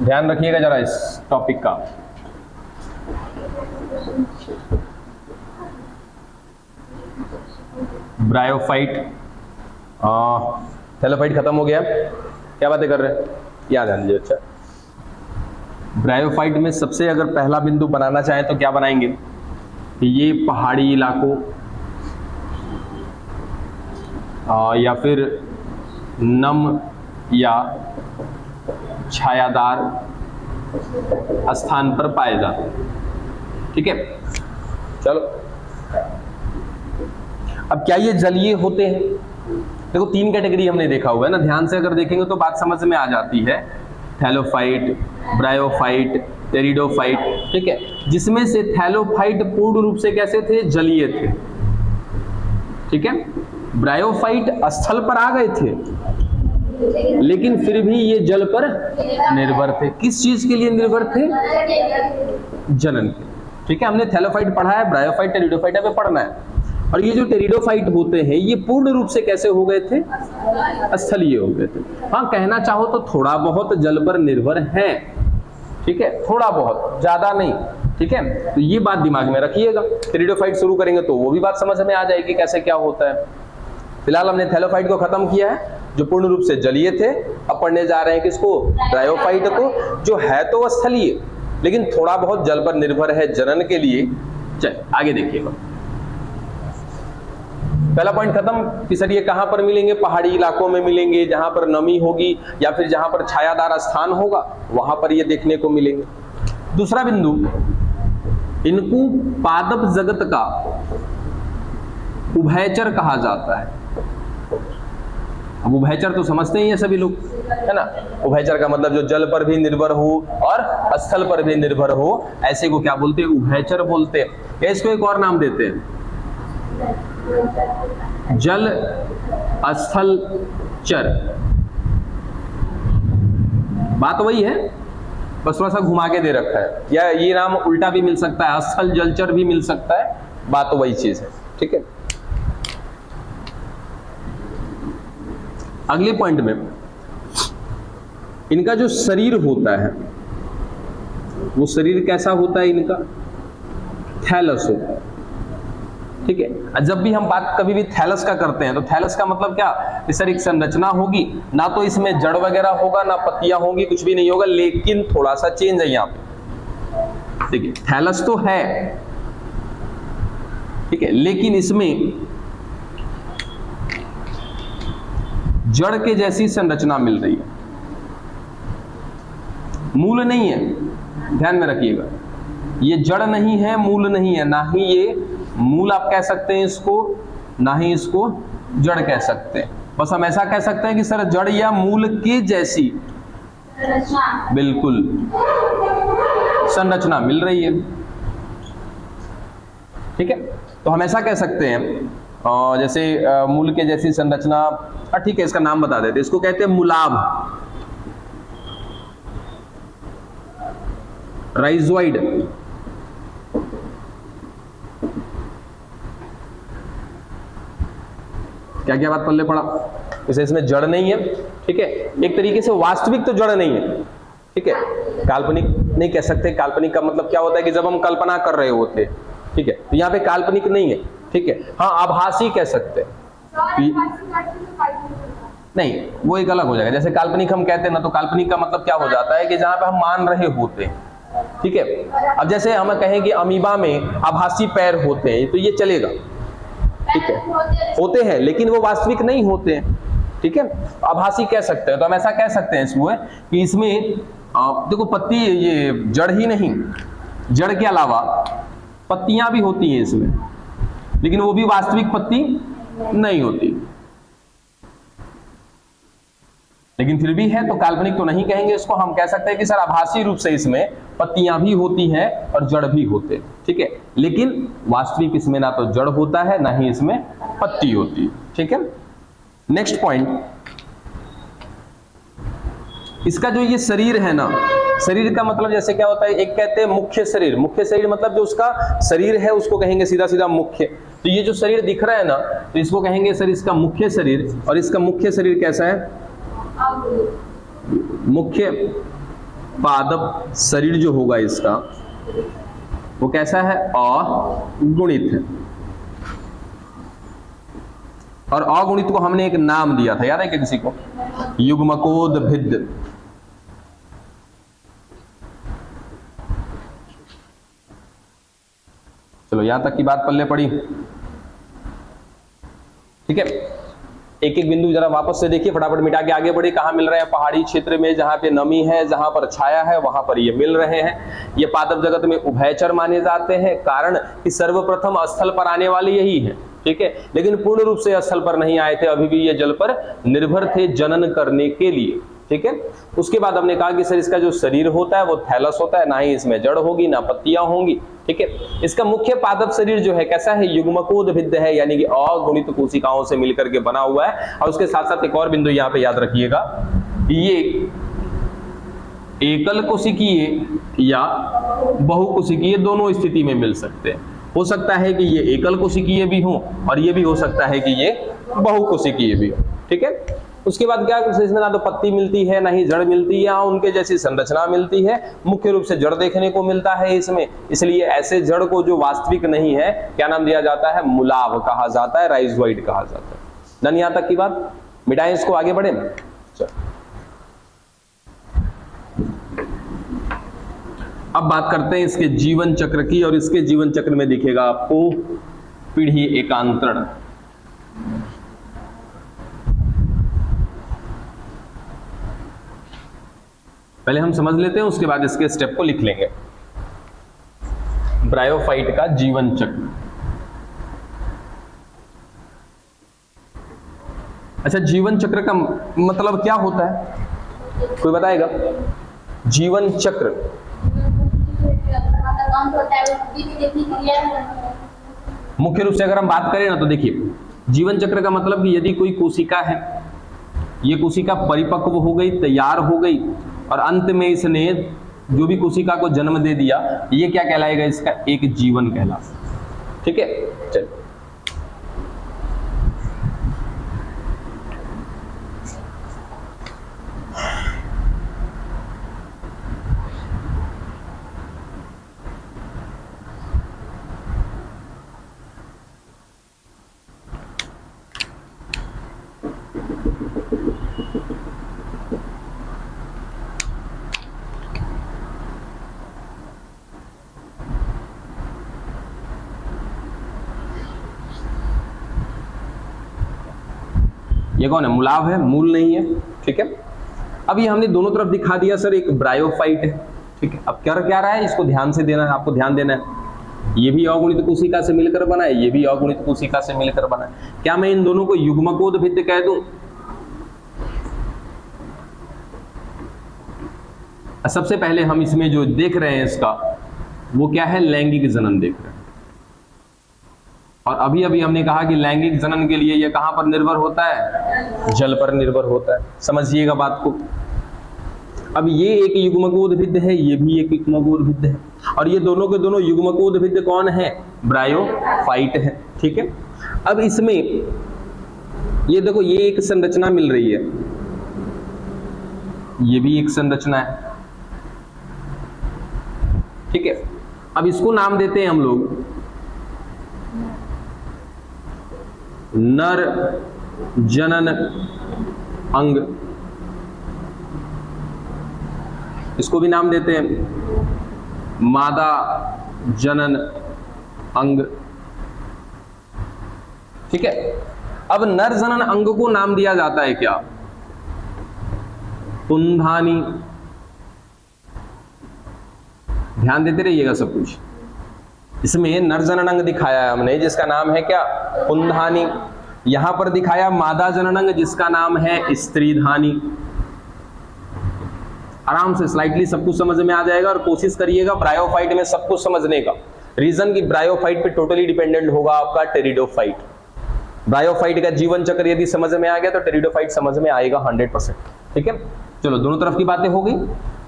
ध्यान रखिएगा जरा इस टॉपिक का। ब्रायोफाइट, थैलोफाइट खत्म हो गया, क्या बातें कर रहे हैं, याद ध्यान दीजिए। अच्छा, ब्रायोफाइट में सबसे अगर पहला बिंदु बनाना चाहें तो क्या बनाएंगे कि ये पहाड़ी इलाकों या फिर नम या छायादार स्थान पर पाए जाते हैं। ठीक है, चलो अब क्या ये जलीय होते हैं? देखो तीन कैटेगरी हमने देखा हुआ है ना, ध्यान से अगर देखेंगे तो बात समझ में आ जाती है। Thallophyte, bryophyte, pteridophyte. ठीक है, जिसमें से थैलोफाइट पूर्ण रूप से कैसे थे? जलीय थे। ठीक है, ब्रायोफाइट स्थल पर आ गए थे लेकिन फिर भी ये जल पर निर्भर थे। किस चीज के लिए निर्भर थे? जनन के। ठीक है, हमने थैलोफाइट पढ़ा है, ब्रायोफाइट, टेरिडोफाइट हमें पढ़ना है। और ये जो टेरिडोफाइट होते हैं ये पूर्ण रूप से कैसे हो गए थे? स्थलीय हो गए थे। हाँ, कहना चाहो तो थोड़ा बहुत जल पर निर्भर हैं। ठीक है, थोड़ा बहुत, ज्यादा नहीं। ठीक है, तो ये बात दिमाग में रखिएगा। टेरिडोफाइट शुरू करेंगे तो वो भी बात समझ में आ जाएगी कैसे क्या होता है। फिलहाल हमने थैलोफाइट को खत्म किया है जो पूर्ण रूप से जलीय थे। अब पढ़ने जा रहे हैं किसको? ब्रायोफाइट को, जो है तो स्थलीय लेकिन थोड़ा बहुत जल पर निर्भर है जनन के लिए। चल आगे देखिएगा। पहला पॉइंट खत्म कि सर ये कहां पर मिलेंगे? पहाड़ी इलाकों में मिलेंगे, जहां पर नमी होगी या फिर जहां पर छायादार स्थान होगा वहां पर ये देखने को मिलेंगे। दूसरा बिंदु, इनको पादप जगत का उभयचर कहा जाता है। अब उभयचर तो समझते ही हैं सभी लोग, है ना। उभयचर का मतलब जो जल पर भी निर्भर हो और स्थल पर भी निर्भर हो, ऐसे को क्या बोलते हैं? उभयचर बोलते हैं। या इसको एक और नाम देते हैं, जल स्थल चर। बात वही है, बस थोड़ा सा घुमा के दे रखा है, या ये नाम उल्टा भी मिल सकता है, स्थल जलचर भी मिल सकता है, बात तो वही चीज है। ठीक है, अगले पॉइंट में इनका जो शरीर होता है वो शरीर कैसा होता है? इनका थैलस होता है। ठीक है, जब भी हम बात कभी भी थैलस का करते हैं तो थैलस का मतलब क्या? कि सर एक संरचना होगी, ना तो इसमें जड़ वगैरह होगा ना पत्तियां होंगी, कुछ भी नहीं होगा, लेकिन थोड़ा सा चेंज है यहाँ पे। देखिए थैलस तो है, ठीक है, लेकिन इसमें जड़ के जैसी संरचना मिल रही है, मूल नहीं है। ध्यान में रखिएगा, ये जड़ नहीं है, मूल नहीं है, ना ही ये मूल आप कह सकते हैं इसको, ना ही इसको जड़ कह सकते हैं। बस हम ऐसा कह सकते हैं कि सर जड़ या मूल के जैसी बिल्कुल संरचना मिल रही है। ठीक है, तो हम ऐसा कह सकते हैं जैसे मूल के जैसी संरचना। ठीक है, इसका नाम बता देते, इसको कहते हैं मुलाभ, राइजोइड। क्या क्या बात पल्ले पड़ा? जैसे इसमें जड़ नहीं है, ठीक है, एक तरीके से वास्तविक तो जड़ नहीं है। ठीक है, काल्पनिक नहीं कह सकते। काल्पनिक का मतलब क्या होता है कि जब हम कल्पना कर रहे होते, ठीक है, तो यहाँ पे काल्पनिक नहीं है। ठीक है, हाँ आभासी कह सकते हैं। नहीं, वो एक अलग हो जाएगा। जैसे काल्पनिक हम कहते हैं ना, तो काल्पनिक का मतलब क्या हो जाता है कि जहां पे हम मान रहे होते हैं। ठीक है, अब जैसे हम कहें कि अमीबा में आभासी पैर होते हैं तो ये चलेगा। ठीक है, होते हैं लेकिन वो वास्तविक नहीं होते हैं। ठीक है, आभासी कह सकते हैं। तो हम ऐसा कह सकते हैं इसमें कि इसमें देखो पत्ती, ये जड़ ही नहीं, जड़ के अलावा पत्तियां भी होती हैं इसमें, लेकिन वो भी वास्तविक पत्ती नहीं होती, लेकिन फिर भी है, तो काल्पनिक तो नहीं कहेंगे इसको। हम कह सकते हैं कि सर आभासी रूप से इसमें पत्तियां भी होती हैं और जड़ भी होते हैं। ठीक है, लेकिन वास्तविक इसमें ना तो जड़ होता है ना ही इसमें पत्ती होती है। ठीक है, नेक्स्ट पॉइंट, इसका जो ये शरीर है ना, शरीर का मतलब जैसे क्या होता है, एक कहते हैं मुख्य शरीर। मुख्य शरीर मतलब जो उसका शरीर है उसको कहेंगे सीधा सीधा मुख्य। तो ये जो शरीर दिख रहा है ना, तो इसको कहेंगे सर इसका मुख्य शरीर। और इसका मुख्य शरीर कैसा है? मुख्य पादप शरीर जो होगा इसका वो कैसा है? अगुणित है। और अगुणित को हमने एक नाम दिया था, याद है क्या किसी को? युग्मकोद्भिद। चलो यहां तक की बात पल्ले पड़ी, ठीक है। एक एक बिंदु जरा वापस से देखिए, फटाफट मिटा के आगे बढ़े। कहां मिल रहे हैं? पहाड़ी क्षेत्र में, जहां पे नमी है, जहां पर छाया है, वहां पर ये मिल रहे हैं। ये पादप जगत में उभयचर माने जाते हैं, कारण कि सर्वप्रथम स्थल पर आने वाले यही है, ठीक है। लेकिन पूर्ण रूप से स्थल पर नहीं आए थे, अभी भी ये जल पर निर्भर थे जनन करने के लिए, ठीक है। उसके बाद हमने कहा कि सर इसका जो शरीर होता है वो थैलस होता है, ना ही इसमें जड़ होगी ना पत्तियां होंगी, ठीक है। इसका मुख्य पादप शरीर जो है कैसा है? युग्मकोद्भिद है, यानी कि अगुणित कोशिकाओं से मिलकर के बना हुआ है। और उसके साथ साथ एक और बिंदु यहाँ पे याद रखिएगा, ये एकल कोशिकीय या बहुकोशिकीय दोनों स्थिति में मिल सकते हैं। हो सकता है कि ये एकल कोशिकीय भी हो और ये भी हो सकता है कि ये बहुकोशिकीय भी हो, ठीक है। उसके बाद क्या, इसमें ना तो पत्ती मिलती है ना ही जड़ मिलती है, या उनके जैसी संरचना मिलती है। मुख्य रूप से जड़ देखने को मिलता है इसमें, इसलिए ऐसे जड़ को जो वास्तविक नहीं है क्या नाम दिया जाता है? मुलाव कहा जाता है, राइजोइड कहा जाता है। डन यहां तक की बात, मिटाएं इसको, आगे बढ़े। अब बात करते हैं इसके जीवन चक्र की, और इसके जीवन चक्र में दिखेगा आपको पीढ़ी एकांतरण। पहले हम समझ लेते हैं, उसके बाद इसके स्टेप को लिख लेंगे। ब्रायोफाइट का जीवन चक्र। अच्छा, जीवन चक्र का मतलब क्या होता है, कोई बताएगा? जीवन चक्र मुख्य रूप से अगर हम बात करें ना, तो देखिए जीवन चक्र का मतलब कि यदि कोई कोशिका है, ये कोशिका परिपक्व हो गई, तैयार हो गई, और अंत में इसने जो भी कोशिका को जन्म दे दिया, ये क्या कहलाएगा? इसका एक जीवन कहलाएगा, ठीक है। चलिए, ये कौन है? मुलाव है, मूल नहीं है, ठीक है। अब ये हमने दोनों तरफ दिखा दिया सर, एक ब्रायोफाइट है, ठीक है। अब कर क्या रहा है, इसको ध्यान से देना है, आपको ध्यान देना है। ये भी अगुणित कोशिका से मिलकर बना है, ये भी अगुणित कोशिका से मिलकर बना है। क्या मैं इन दोनों को युग्मकोद्भिद कह दूं? सबसे पहले हम इसमें जो देख रहे हैं इसका, वो क्या है? लैंगिक जनन देख रहे हैं। और अभी अभी हमने कहा कि लैंगिक जनन के लिए ये कहां पर निर्भर होता है? जल पर निर्भर होता है। समझिएगा बात को। अब ये एक युग्मकोद्भिद है, ये भी एक युग्मकोद्भिद है, और ये दोनों के दोनों युग्मकोद्भिद कौन है? ब्रायोफाइट है, ठीक है। अब इसमें ये देखो, ये एक संरचना मिल रही है, ये भी एक संरचना है, ठीक है। अब इसको नाम देते हैं हम लोग नर जनन अंग, इसको भी नाम देते हैं मादा जनन अंग, ठीक है। अब नर जनन अंग को नाम दिया जाता है क्या? पुंधानी। ध्यान देते रहिएगा सब कुछ। इसमें नर जनन अंग दिखाया है हमने, जिसका नाम है क्या? पुंधानी। यहां पर दिखाया मादा जनन अंग, जिसका नाम है स्त्रीधानी। आराम से स्लाइटली सब कुछ समझ में आ जाएगा, और कोशिश करिएगा ब्रायोफाइट में सब कुछ समझने का। रीजन की ब्रायोफाइट पे टोटली डिपेंडेंट होगा आपका टेरिडोफाइट। ब्रायोफाइट का जीवन चक्र यदि समझ में आ गया तो टेरिडोफाइट समझ में आएगा 100%, ठीक है। चलो, दोनों तरफ की बातें हो गई।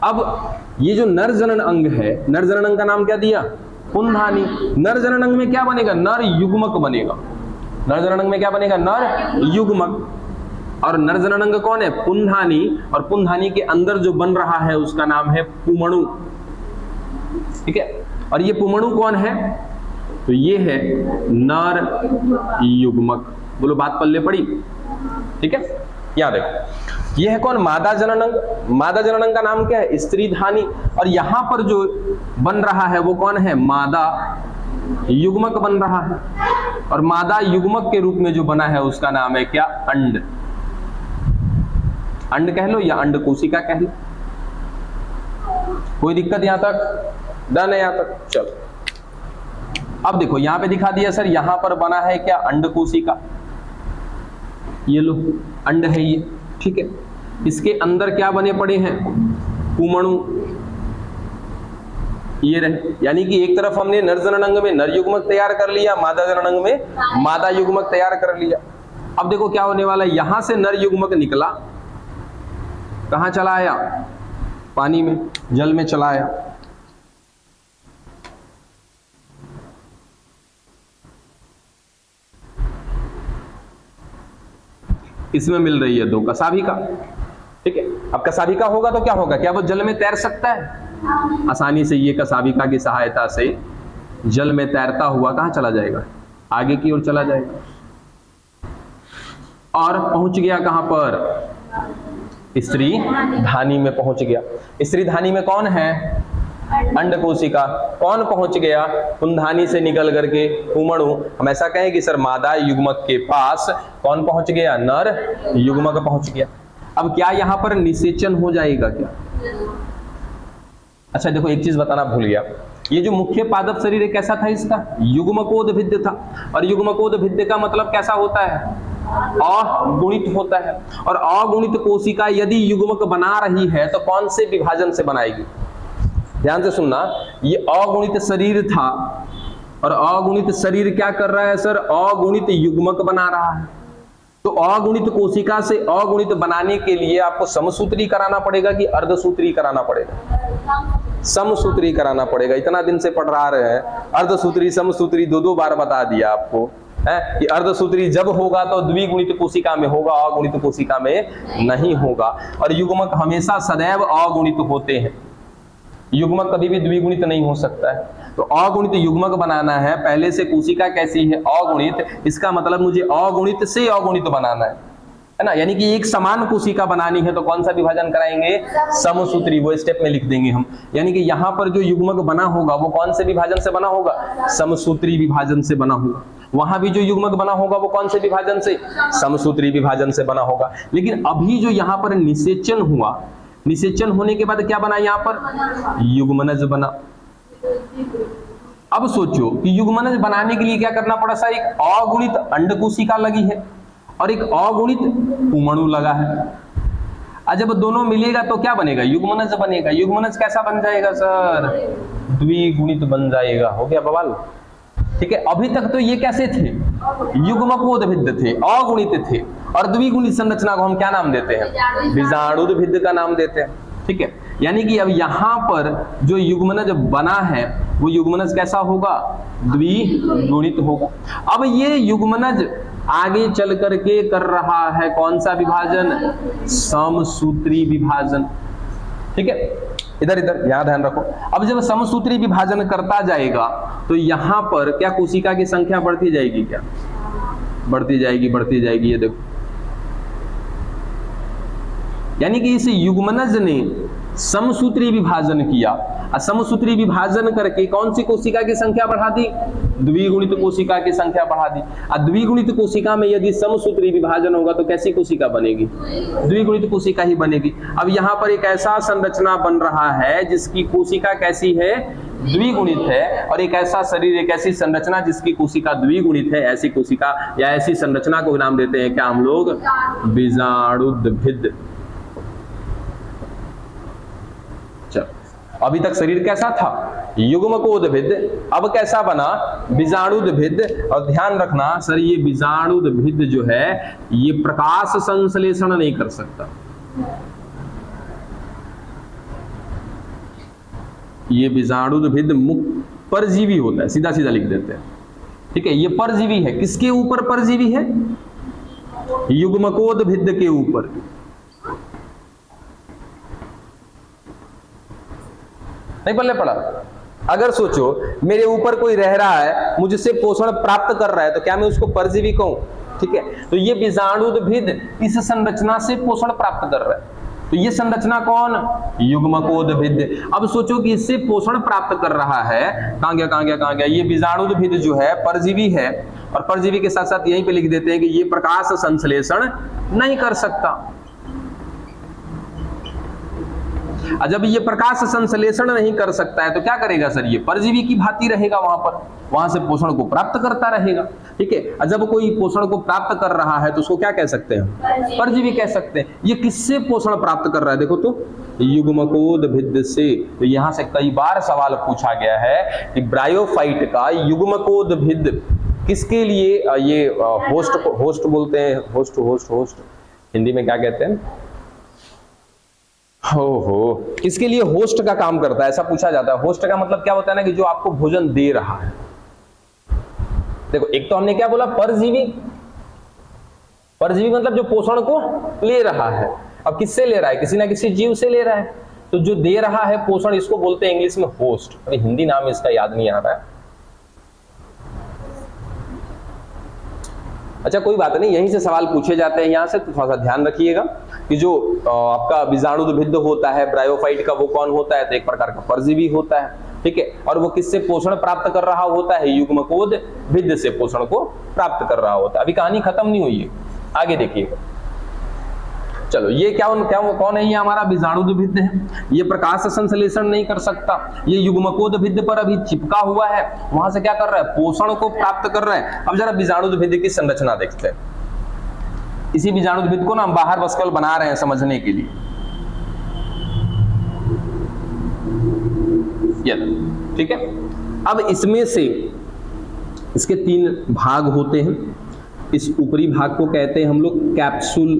अब ये जो नर जनन अंग है, नर जनन अंग का नाम क्या दिया? पुंधानी। नर जनन अंग में क्या बनेगा? नर युग्मक बनेगा। नर जनन अंग में क्या बनेगा? नर युग्मक। और नर जननांग कौन है? पुंधानी। और पुंधानी के अंदर जो बन रहा है उसका नाम है पुमणु। ठीक है, और ये पुमणु कौन है? तो ये है नर युग्मक। बोलो बात पल्ले पड़ी? ठीक है, यहां देखो, ये है कौन? मादा जननांग। मादा जननांग का नाम क्या है? स्त्रीधानी। और यहां पर जो बन रहा है वो कौन है? मादा युग्मक बन रहा है। और मादा युग्मक के रूप में जो बना है उसका नाम है क्या? अंड। अंड कह लो या अंड कोशिका कह लो। कोई दिक्कत यहां तक? डन है यहां तक? चलो अब देखो, यहां पे दिखा दिया सर, यहां पर बना है क्या? अंड कोशिका। ये लो अंड है ये। ठीक है, इसके अंदर क्या बने पड़े हैं? पुमणु। ये रहे, यानी कि एक तरफ हमने नर जननांग में नर युग्मक तैयार कर लिया, मादा जननांग में मादा युग्मक तैयार कर लिया। अब देखो क्या होने वाला है, यहां से नर युग्मक निकला, कहां चला आया? पानी में, जल में चला आया। इसमें मिल रही है 2 कसाभिका। ठीक है, अब कसाभिका होगा तो क्या होगा? क्या वो जल में तैर सकता है? आसानी से ये कसाभिका की सहायता से जल में तैरता हुआ कहां चला जाएगा? आगे की ओर चला जाएगा। और पहुंच गया कहां पर? स्त्री धानी में पहुंच गया। स्त्री धानी में कौन है? अंड कोशिका। कौन पहुंच गया? पुंधानी से निकल करके पुमणु। हम ऐसा कहें कि सर मादा युग्मक के पास कौन पहुंच गया? नर युग्मक पहुंच गया। अब क्या यहां पर निषेचन हो जाएगा क्या? अच्छा देखो, एक चीज बताना भूल गया, ये जो मुख्य पादप शरीर है कैसा था इसका? युग्मकोद्भिद्य था। और युग्मकोद्भिद्य का मतलब कैसा होता है? अगुणित होता है। और अगुणित कोशिका यदि युग्मक बना रही है तो कौन से विभाजन से बनाएगी? ध्यान से सुनना, ये अगुणित शरीर था और अगुणित शरीर क्या कर रहा है सर? अगुणित युग्मक बना रहा है। तो अगुणित कोशिका से अगुणित बनाने के लिए आपको समसूत्री कराना पड़ेगा कि अर्धसूत्री कराना पड़ेगा? समसूत्री कराना पड़ेगा। इतना दिन से पढ़ रहे हैं, अर्धसूत्री समसूत्री 2-2 बार बता दिया आपको है कि अर्धसूत्री जब होगा तो द्विगुणित कोशिका में होगा, अगुणित कोशिका में नहीं होगा। और युग्मक हमेशा सदैव अगुणित होते हैं, युग्मक कभी भी द्विगुणित नहीं हो सकता है। तो अगुणित युग्मक बनाना है, पहले से कोशिका कैसी है? अगुणित। इसका मतलब मुझे अगुणित से अगुणित बनाना है ना? यानी कि एक समान कोशिका बनानी है तो कौन सा विभाजन कराएंगे? समसूत्री। वो स्टेप में लिख देंगे हम। यानी कि यहां पर जो युग्मक बना होगा वो कौन से विभाजन से बना होगा? समसूत्री विभाजन से बना होगा। वहां भी जो युग्मक बना होगा वो कौन से विभाजन से? समसूत्री विभाजन से बना होगा। लेकिन अभी जो यहां पर निषेचन हुआ, निषेचन होने के बाद क्या बना? यहां पर युग्मनज बना। अब सोचो कि युग्मनज बनाने के लिए क्या करना पड़ा सर? एक अगुणित अंड कोशिका लगी है और एक अगुणित पुमणु लगा है। जब दोनों मिलेगा तो क्या बनेगा? युग्मनज बनेगा। युग्मनज कैसा बन जाएगा सर? द्विगुणित बन जाएगा। हो गया बवाल? ठीक है, अभी तक तो ये कैसे थे? युग्मकोद्भिद्य थे, अगुणित थे। और द्विगुणित संरचना को हम क्या नाम देते हैं? बीजाणुद्भिद्य का नाम देते हैं। ठीक है, यानी कि अब यहां पर जो युग्मनज बना है वो युग्मनज कैसा होगा? द्विगुणित होगा। अब ये युग्मनज आगे चल करके कर रहा है कौन सा विभाजन? समसूत्री विभाजन। ठीक है, इधर इधर यहां ध्यान रखो। अब जब समसूत्री विभाजन करता जाएगा तो यहां पर क्या कोशिका की संख्या बढ़ती जाएगी? क्या बढ़ती जाएगी? बढ़ती जाएगी। ये देखो, यानी कि इस युग्मनज ने समसूत्री विभाजन किया। समसूत्री विभाजन करके कौन सी कोशिका की संख्या बढ़ा दी? द्विगुणित कोशिका की संख्या बढ़ा दी। द्विगुणित कोशिका में यदि समसूत्री विभाजन होगा तो कैसी कोशिका बनेगी? द्विगुणित कोशिका ही बनेगी। अब यहाँ पर एक ऐसा संरचना बन रहा है जिसकी कोशिका कैसी है? द्विगुणित है। और एक ऐसा शरीर, एक ऐसी संरचना जिसकी कोशिका द्विगुणित है, ऐसी कोशिका या ऐसी संरचना को नाम देते हैं क्या हम लोग? बीजाणुद्भिद। अभी तक शरीर कैसा था? युग्मकोद्भिद। अब कैसा बना? बीजाणुद्भिद। और ध्यान रखना सर, ये बीजाणुद्भिद जो है ये प्रकाश संश्लेषण नहीं कर सकता। ये बीजाणुद्भिद मुक्त परजीवी होता है, सीधा सीधा लिख देते हैं। ठीक है, ये परजीवी है। किसके ऊपर परजीवी है? युग्मकोद्भिद के ऊपर। नहीं पल्ले पड़ा? अगर सोचो मेरे ऊपर कोई रह रहा है, मुझसे पोषण प्राप्त कर रहा है, तो क्या मैं उसको परजीवी कहूं? ठीक है, तो ये बीजाणुद्भिद इस संरचना से पोषण प्राप्त कर रहा है, तो ये संरचना कौन? युग्मकोद्भिद। अब सोचो कि इससे पोषण प्राप्त कर रहा है, कहां गया, ये बीजाणुद्भिद जो है परजीवी है, और परजीवी के साथ साथ यहीं पे लिख देते हैं कि ये प्रकाश संश्लेषण नहीं कर सकता। जब ये प्रकाश संश्लेषण नहीं कर सकता है तो क्या करेगा सर? ये परजीवी की भांति रहेगा वहां पर, वहां से पोषण को प्राप्त करता रहेगा। ठीक है, जब कोई पोषण को प्राप्त कर रहा है तो उसको क्या कह सकते हैं? परजीवी कह सकते हैं। ये किससे पोषण प्राप्त कर रहा है? देखो तो युग्मकोद्भिद से। तो यहां से कई बार सवाल पूछा गया है कि ब्रायोफाइट का युग्मकोद्भिद किसके लिए, ये होस्ट बोलते हैं, होस्ट हिंदी में क्या कहते हैं? हो किसके लिए होस्ट का काम करता है, ऐसा पूछा जाता है। होस्ट का मतलब क्या होता है ना, कि जो आपको भोजन दे रहा है। देखो, एक तो हमने क्या बोला? परजीवी। परजीवी मतलब जो पोषण को ले रहा है। अब किससे ले रहा है? किसी ना किसी जीव से ले रहा है। तो जो दे रहा है पोषण, इसको बोलते हैं इंग्लिश में होस्ट। अभी हिंदी नाम इसका याद नहीं आ रहा है। अच्छा, कोई बात नहीं, यहीं से सवाल पूछे जाते हैं यहां से, तो थोड़ा सा ध्यान रखिएगा कि जो आपका बीजाणुद्भिद होता है ब्रायोफाइट का, वो कौन होता है? तो एक प्रकार का परजीवी होता है। ठीक है, और वो किससे पोषण प्राप्त कर रहा होता है? युग्मकोद्भिद से पोषण को प्राप्त कर रहा होता है। अभी कहानी खत्म नहीं हुई है, आगे देखिएगा। चलो, ये कौन है? ये हमारा बीजाणुद्भिद है। ये प्रकाश संश्लेषण नहीं कर सकता, ये युग्मकोद्भिद पर अभी चिपका हुआ है, वहां से क्या कर रहा है? पोषण को प्राप्त कर रहा है। अब जरा बीजाणुद्भिद की संरचना देखते हैं। इसी बीजाणुद्भिद को ना हम बाहर वस्कल बना रहे हैं समझने के लिए। ठीक है, अब इसमें से इसके 3 भाग होते हैं। इस ऊपरी भाग को कहते हैं हम लोग कैप्सूल।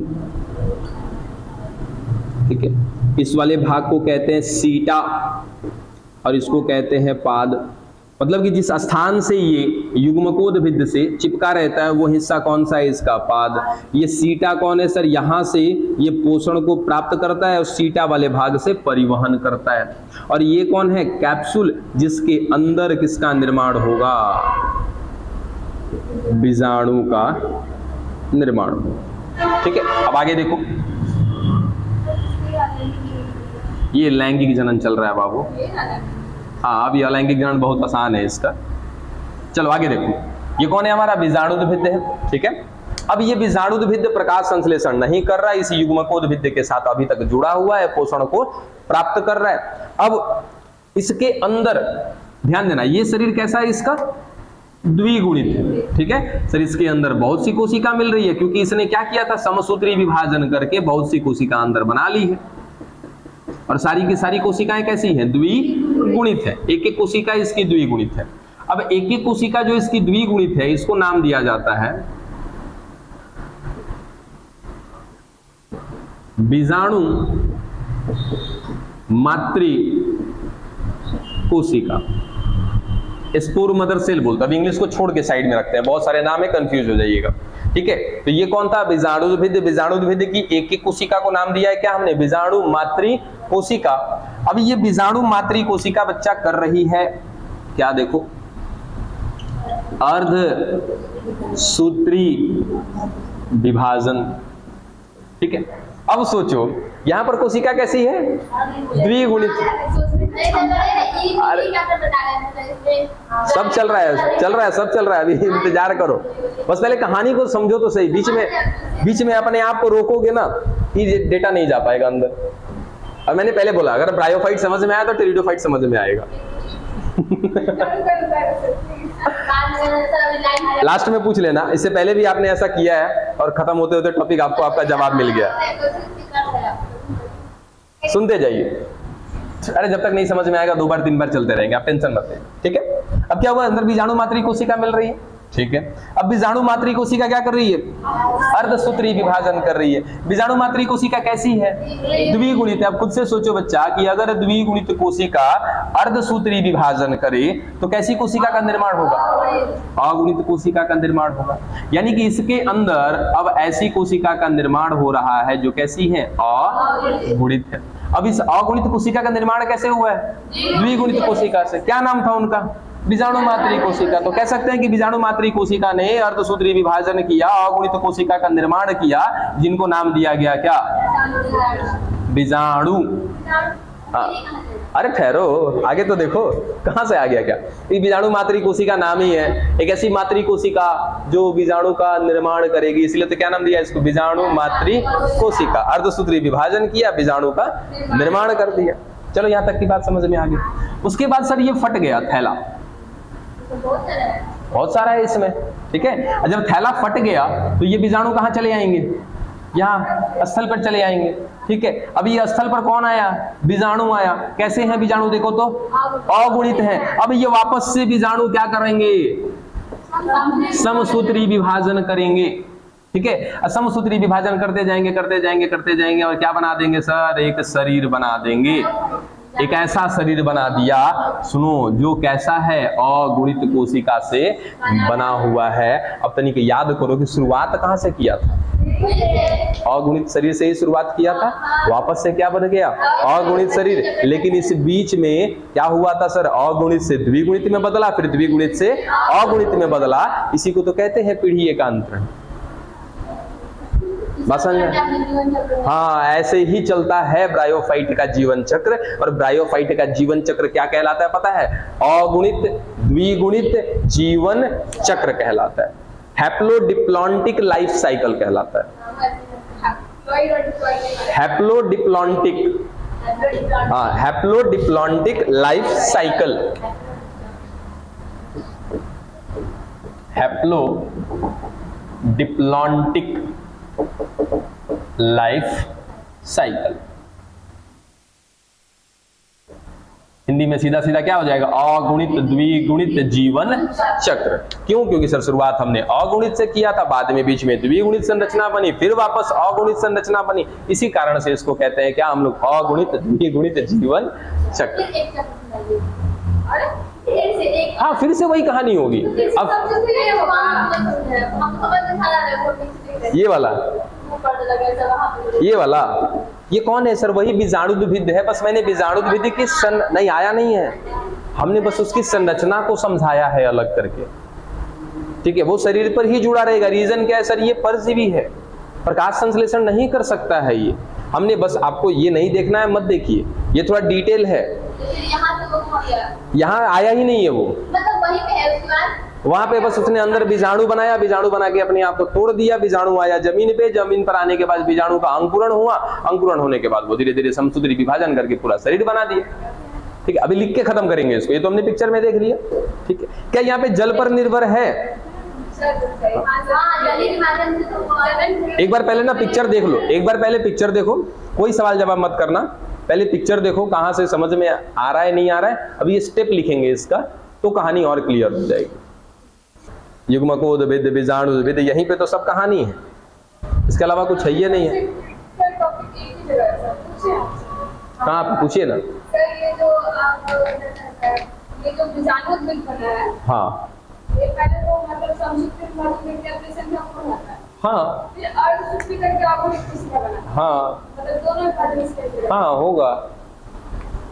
ठीक है, इस वाले भाग को कहते हैं सीटा, और इसको कहते हैं पाद। मतलब कि जिस स्थान से ये युग्मकोद्भिद से चिपका रहता है वो हिस्सा कौन सा है? इसका पाद। ये सीटा कौन है सर? यहां से ये पोषण को प्राप्त करता है और सीटा वाले भाग से परिवहन करता है। और ये कौन है? कैप्सूल, जिसके अंदर किसका निर्माण होगा? बीजाणु का निर्माण होगा। ठीक है, अब आगे देखो, ये लैंगिक जनन चल रहा है बाबू। हाँ, अब ये अलैंगिक जनन बहुत आसान है इसका। चलो आगे देखो, ये कौन है? हमारा बीजाणुद्भिद है। ठीक है, अब ये बीजाणुद्भिद प्रकाश संश्लेषण नहीं कर रहा है, इस युग्मकोद्भिद के साथ अभी तक जुड़ा हुआ है, पोषण को प्राप्त कर रहा है। अब इसके अंदर ध्यान देना, ये शरीर कैसा है? इसका द्विगुणित है। ठीक है सर, इसके अंदर बहुत सी कोशिका मिल रही है, क्योंकि इसने क्या किया था? समसूत्री विभाजन करके बहुत सी कोशिका अंदर बना ली है। और सारी की सारी कोशिकाएं कैसी हैं? द्विगुणित है। एक एक कोशिका इसकी द्विगुणित है। अब एक एक कोशिका जो इसकी द्विगुणित है, इसको नाम दिया जाता है बीजाणु मातृ कोशिका, स्पोर मदर सेल बोलते हैं। अब इंग्लिश को छोड़ के साइड में रखते हैं, बहुत सारे नाम है, कंफ्यूज हो जाइएगा। ठीक है, तो ये कौन था? बीजाणुद्भिद। बीजाणुद्भिद की एक एक कोशिका को नाम दिया है क्या हमने? बीजाणु मातृ कोशिका। अब ये बीजाणु मातृ कोशिका बच्चा कर रही है क्या? देखो, अर्ध सूत्री विभाजन। ठीक है, अब सोचो यहां पर कोशिका कैसी है? द्विगुणित। अरे सब चल रहा है, सब चल रहा है, अभी इंतजार करो, बस पहले कहानी को समझो तो सही। बीच में अपने आप को रोकोगे ना, ये डेटा नहीं जा पाएगा अंदर। और मैंने पहले बोला, अगर ब्रायोफाइट समझ में आया तो टेरिडोफाइट समझ में आएगा। लास्ट में पूछ लेना, इससे पहले भी आपने ऐसा किया है और खत्म होते होते टॉपिक आपको आपका जवाब मिल गया। सुनते जाइए। अरे जब तक नहीं समझ में आएगा 2 बार 3 बार चलते रहेंगे, आप टेंशन मत लें। ठीक है, अब क्या हुआ? अंदर बीजाणु मातृ कोशिका मिल रही है। ठीक है। अब बीजाणु मातृ कोशिका क्या कर रही है? अर्धसूत्री विभाजन कर रही है। बीजाणु मातृ कोशिका कैसी है? द्विगुणित है। अब खुद से सोचो बच्चा कि अगर द्विगुणित कोशिका अर्धसूत्री विभाजन करे तो कैसी कोशिका का निर्माण होगा? अगुणित कोशिका का निर्माण होगा। यानी कि इसके अंदर अब ऐसी कोशिका का निर्माण हो रहा है जो कैसी है? अगुणित है। अब इस अगुणित कोशिका का निर्माण कैसे हुआ है? द्विगुणित कोशिका से। क्या नाम था उनका? बीजाणु मातृ कोशिका। तो कह सकते हैं कि बीजाणु मातृ कोशिका ने अर्धसूत्री विभाजन किया, अगुणित कोशिका का निर्माण किया, जिनको नाम दिया गया क्या? बीजाणु। अरे ठहरो, आगे तो देखो कहां से आ गया क्या? ये बीजाणु मातृ कोशिका नाम ही है, एक ऐसी मातृ कोशिका जो बीजाणु का निर्माण करेगी, इसलिए तो क्या नाम दिया इसको? बीजाणु मातृ कोशिका। अर्धसूत्री विभाजन किया, बीजाणु का निर्माण कर दिया। चलो यहां तक की बात समझ में आ गई। उसके बाद सर ये फट गया थैला, बहुत सारा है इसमें, ठीक है। जब थैला फट गया तो ये बीजाणु कहां चले आएंगे? यहाँ स्थल पर चले आएंगे, ठीक है। अब ये स्थल पर कौन आया? बीजाणु आया। कैसे हैं बीजाणु? देखो तो अगुणित है। अब ये वापस से बीजाणु क्या करेंगे? समसूत्री विभाजन करेंगे, ठीक है। समसूत्री विभाजन करते जाएंगे करते जाएंगे करते जाएंगे और क्या बना देंगे सर? एक शरीर बना देंगे। एक ऐसा शरीर बना दिया, सुनो, जो कैसा है? अगुणित कोशिका से बना हुआ है। अब तनिक याद करो कि शुरुआत कहां से किया था? अगुणित शरीर से ही शुरुआत किया था, वापस से क्या बन गया? अगुणित शरीर। लेकिन इस बीच में क्या हुआ था सर? अगुणित से द्विगुणित में बदला, फिर द्विगुणित से अगुणित में बदला। इसी को तो कहते हैं पीढ़ी एकांतरण। हाँ, ऐसे ही चलता है ब्रायोफाइट का जीवन चक्र। और ब्रायोफाइट का जीवन चक्र क्या कहलाता है पता है? अगुणित द्विगुणित जीवन चक्र कहलाता है। हैप्लोडिप्लॉन्टिक लाइफ साइकिल कहलाता है। हैप्लोडिप्लॉन्टिक, हाँ, haplodiplontic life cycle. Haplodiplontic life cycle. Hindi में सीधा सीधा क्या हो जाएगा? अगुणित द्विगुणित जीवन चक्र। क्यों? क्योंकि सर शुरुआत हमने अगुणित से किया था, बाद में बीच में द्विगुणित संरचना बनी, फिर वापस अगुणित संरचना बनी। इसी कारण से इसको कहते हैं क्या हम लोग? अगुणित द्विगुणित जीवन चक्र। हाँ, फिर से वही कहानी होगी। अब ये वाला, ये वाला, ये कौन है सर? वही बीजाणुद्भिद है। बस मैंने बीजाणुद्भिद की नहीं आया नहीं है, हमने बस उसकी संरचना को समझाया है अलग करके, ठीक है। वो शरीर पर ही जुड़ा रहेगा। रीजन क्या है सर? ये परजीवी है, प्रकाश संश्लेषण नहीं कर सकता है ये। हमने बस आपको ये नहीं देखना है, मत देखिए, ये थोड़ा डिटेल है। यहाँ आया ही नहीं है वो, मतलब वहीं पे है। वहां पे बस उसने अंदर बीजाणु बनाया, बीजाणु बना के अपने आप को तोड़ दिया, बीजाणु आया जमीन पे, जमीन पर आने के बाद बीजाणु का अंकुरण हुआ, अंकुरण होने के बाद वो धीरे धीरे समसूत्री विभाजन करके पूरा शरीर बना दिया, ठीक है। अभी लिख के खत्म करेंगे इसको, ये तो हमने पिक्चर में देख लिया, ठीक है। क्या यहाँ पे जल पर निर्भर है? एक बार पहले ना पिक्चर देख लो, एक बार पहले पिक्चर देखो, कोई सवाल जवाब मत करना, पहले पिक्चर देखो कहां से समझ में आ रहा है नहीं आ रहा है। अभी ये स्टेप लिखेंगे इसका तो कहानी और क्लियर हो जाएगी। युग्मकोद्भिद, बीजाणुद्भिद, यहीं पे तो सब कहानी है, इसके अलावा कुछ है ये नहीं है। हाँ, आप पूछिए ना। ये जो बीजाणुद्भिद बना है, हाँ, ये पहले तो मतलब समसूत्री विभाजन के ऑपरेशन में आपको होता है। हाँ, फिर अर्धसूत्री करके आपको कोशिका बना है। हाँ, मतलब दोनों विभाजन इसके। हाँ, होगा,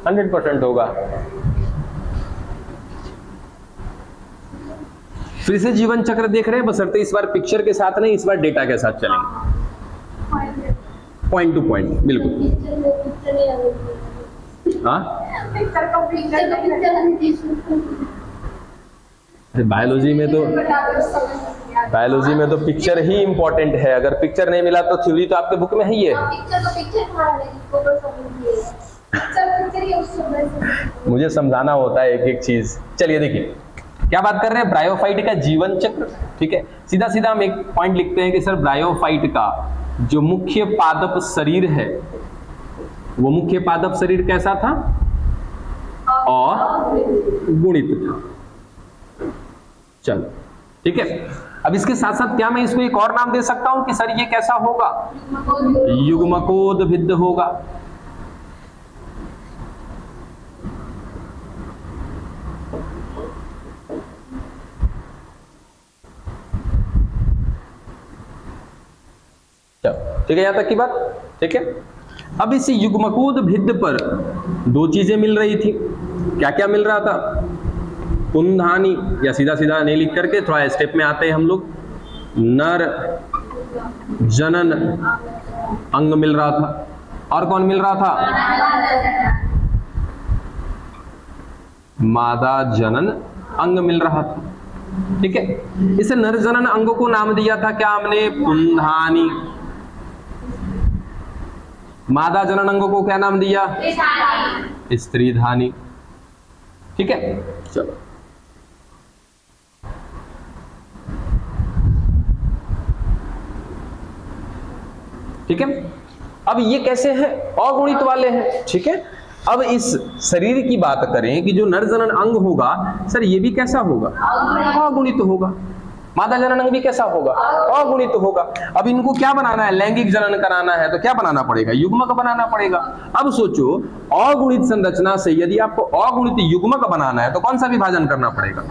100% होगा। फिर से जीवन चक्र देख रहे हैं, बशर्ते इस बार पिक्चर के साथ नहीं, इस बार डेटा के साथ चलेंगे, पॉइंट टू पॉइंट, बिल्कुल। हाँ, बायोलॉजी में तो पिक्चर ही इंपॉर्टेंट है। अगर पिक्चर नहीं मिला तो थ्योरी तो आपके बुक में ही है। मुझे समझाना होता है एक एक चीज। चलिए देखिए क्या बात कर रहे हैं, ब्रायोफाइट का जीवन चक्र, ठीक है। सीधा सीधा हम एक पॉइंट लिखते हैं कि सर ब्रायोफाइट का जो मुख्य पादप शरीर है, वो मुख्य पादप शरीर कैसा था? और गुणित था। चलो ठीक है। अब इसके साथ साथ क्या मैं इसको एक और नाम दे सकता हूं कि सर ये कैसा होगा, युग्मकोद्भिद होगा। ठीक है, यहां तक की बात। ठीक है, अब इस युग्मकोद्भिद पर दो चीजें मिल रही थी। क्या क्या मिल रहा था, पुंधानी, या सीधा सीधा नहीं लिख करके थोड़ा स्टेप में आते हैं हम लोग, नर जनन अंग मिल रहा था। और कौन मिल रहा था, मादा जनन अंग मिल रहा था। ठीक है, इसे नर जनन अंग को नाम दिया था क्या हमने, पुंधानी। मादा जनन अंग को क्या नाम दिया, स्त्रीधानी। ठीक है, चलो ठीक है। अब ये कैसे हैं, अगुणित वाले हैं। ठीक है, अब इस शरीर की बात करें कि जो नर जनन अंग होगा, सर ये भी कैसा होगा, अगुणित होगा। मादा जनन अंग भी कैसा होगा, अगुणित होगा। अब इनको क्या बनाना है, लैंगिक जनन कराना है, तो क्या बनाना पड़ेगा, युग्मक बनाना पड़ेगा। अब सोचो, अगुणित संरचना से यदि आपको अगुणित युग्मक बनाना है तो कौन सा विभाजन करना पड़ेगा,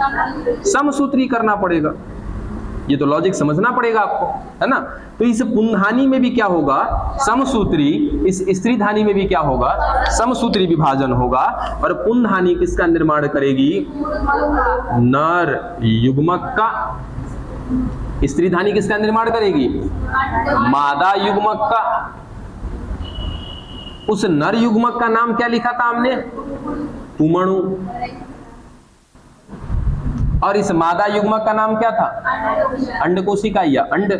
समसूत्री करना पड़ेगा। ये तो लॉजिक समझना पड़ेगा आपको, है ना। तो इस पुंधानी में भी क्या होगा, समसूत्री, इस स्त्रीधानी में भी क्या होगा, समसूत्री विभाजन होगा। और पुंधानी किसका निर्माण करेगी, नर युग्मक का। स्त्रीधानी किसका निर्माण करेगी, मादा युग्मक का। उस नर युग्मक का नाम क्या लिखा था हमने, पुमणु। और इस मादा युग्मक का नाम क्या था, अंडकोशिका या अंड।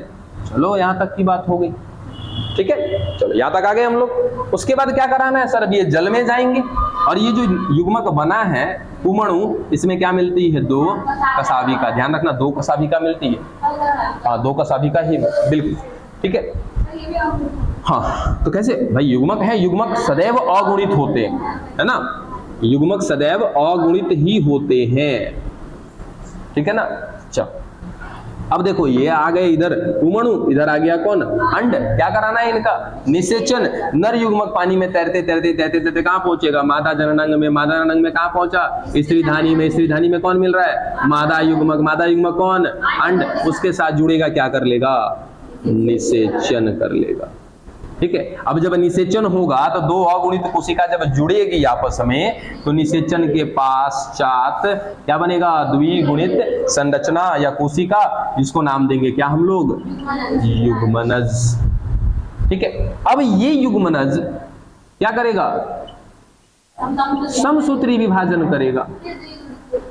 चलो यहां तक की बात हो गई। ठीक है, चलो यहां तक आ गए हम लोग। उसके बाद क्या कराना है सर, अब ये जल में जाएंगे और ये जो युग्मक बना है पुमणु, इसमें क्या मिलती है, दो कसाभिका। ध्यान रखना, दो कसाभिका मिलती है। हाँ, दो कसाभिका ही बिल्कुल। ठीक है, हाँ तो कैसे भाई, युग्मक है, युग्मक सदैव अगुणित होते हैं, है ना। युग्मक सदैव अगुणित ही होते हैं। ठीक है ना। चलो अब देखो, ये आ गए इधर पुमणु, इधर आ गया कौन, अंड। क्या कराना है इनका, निषेचन। नर युग्मक पानी में तैरते तैरते तैरते तैरते कहां पहुंचेगा, मादा जननांग में। मादा जननांग में कहां पहुंचा, स्त्रीधानी में। स्त्रीधानी में कौन मिल रहा है, मादा युग्मक। मादा युग्मक कौन, अंड। उसके साथ जुड़ेगा, क्या कर लेगा, निषेचन कर लेगा। ठीक है, अब जब निषेचन होगा तो दो अगुणित कोशिका जब जुड़ेगी आपस में, तो निषेचन के पश्चात क्या बनेगा, द्विगुणित संरचना या कोशिका, जिसको नाम देंगे क्या हम लोग, युग्मनज। ठीक है, अब ये युग्मनज क्या करेगा, समसूत्री विभाजन करेगा।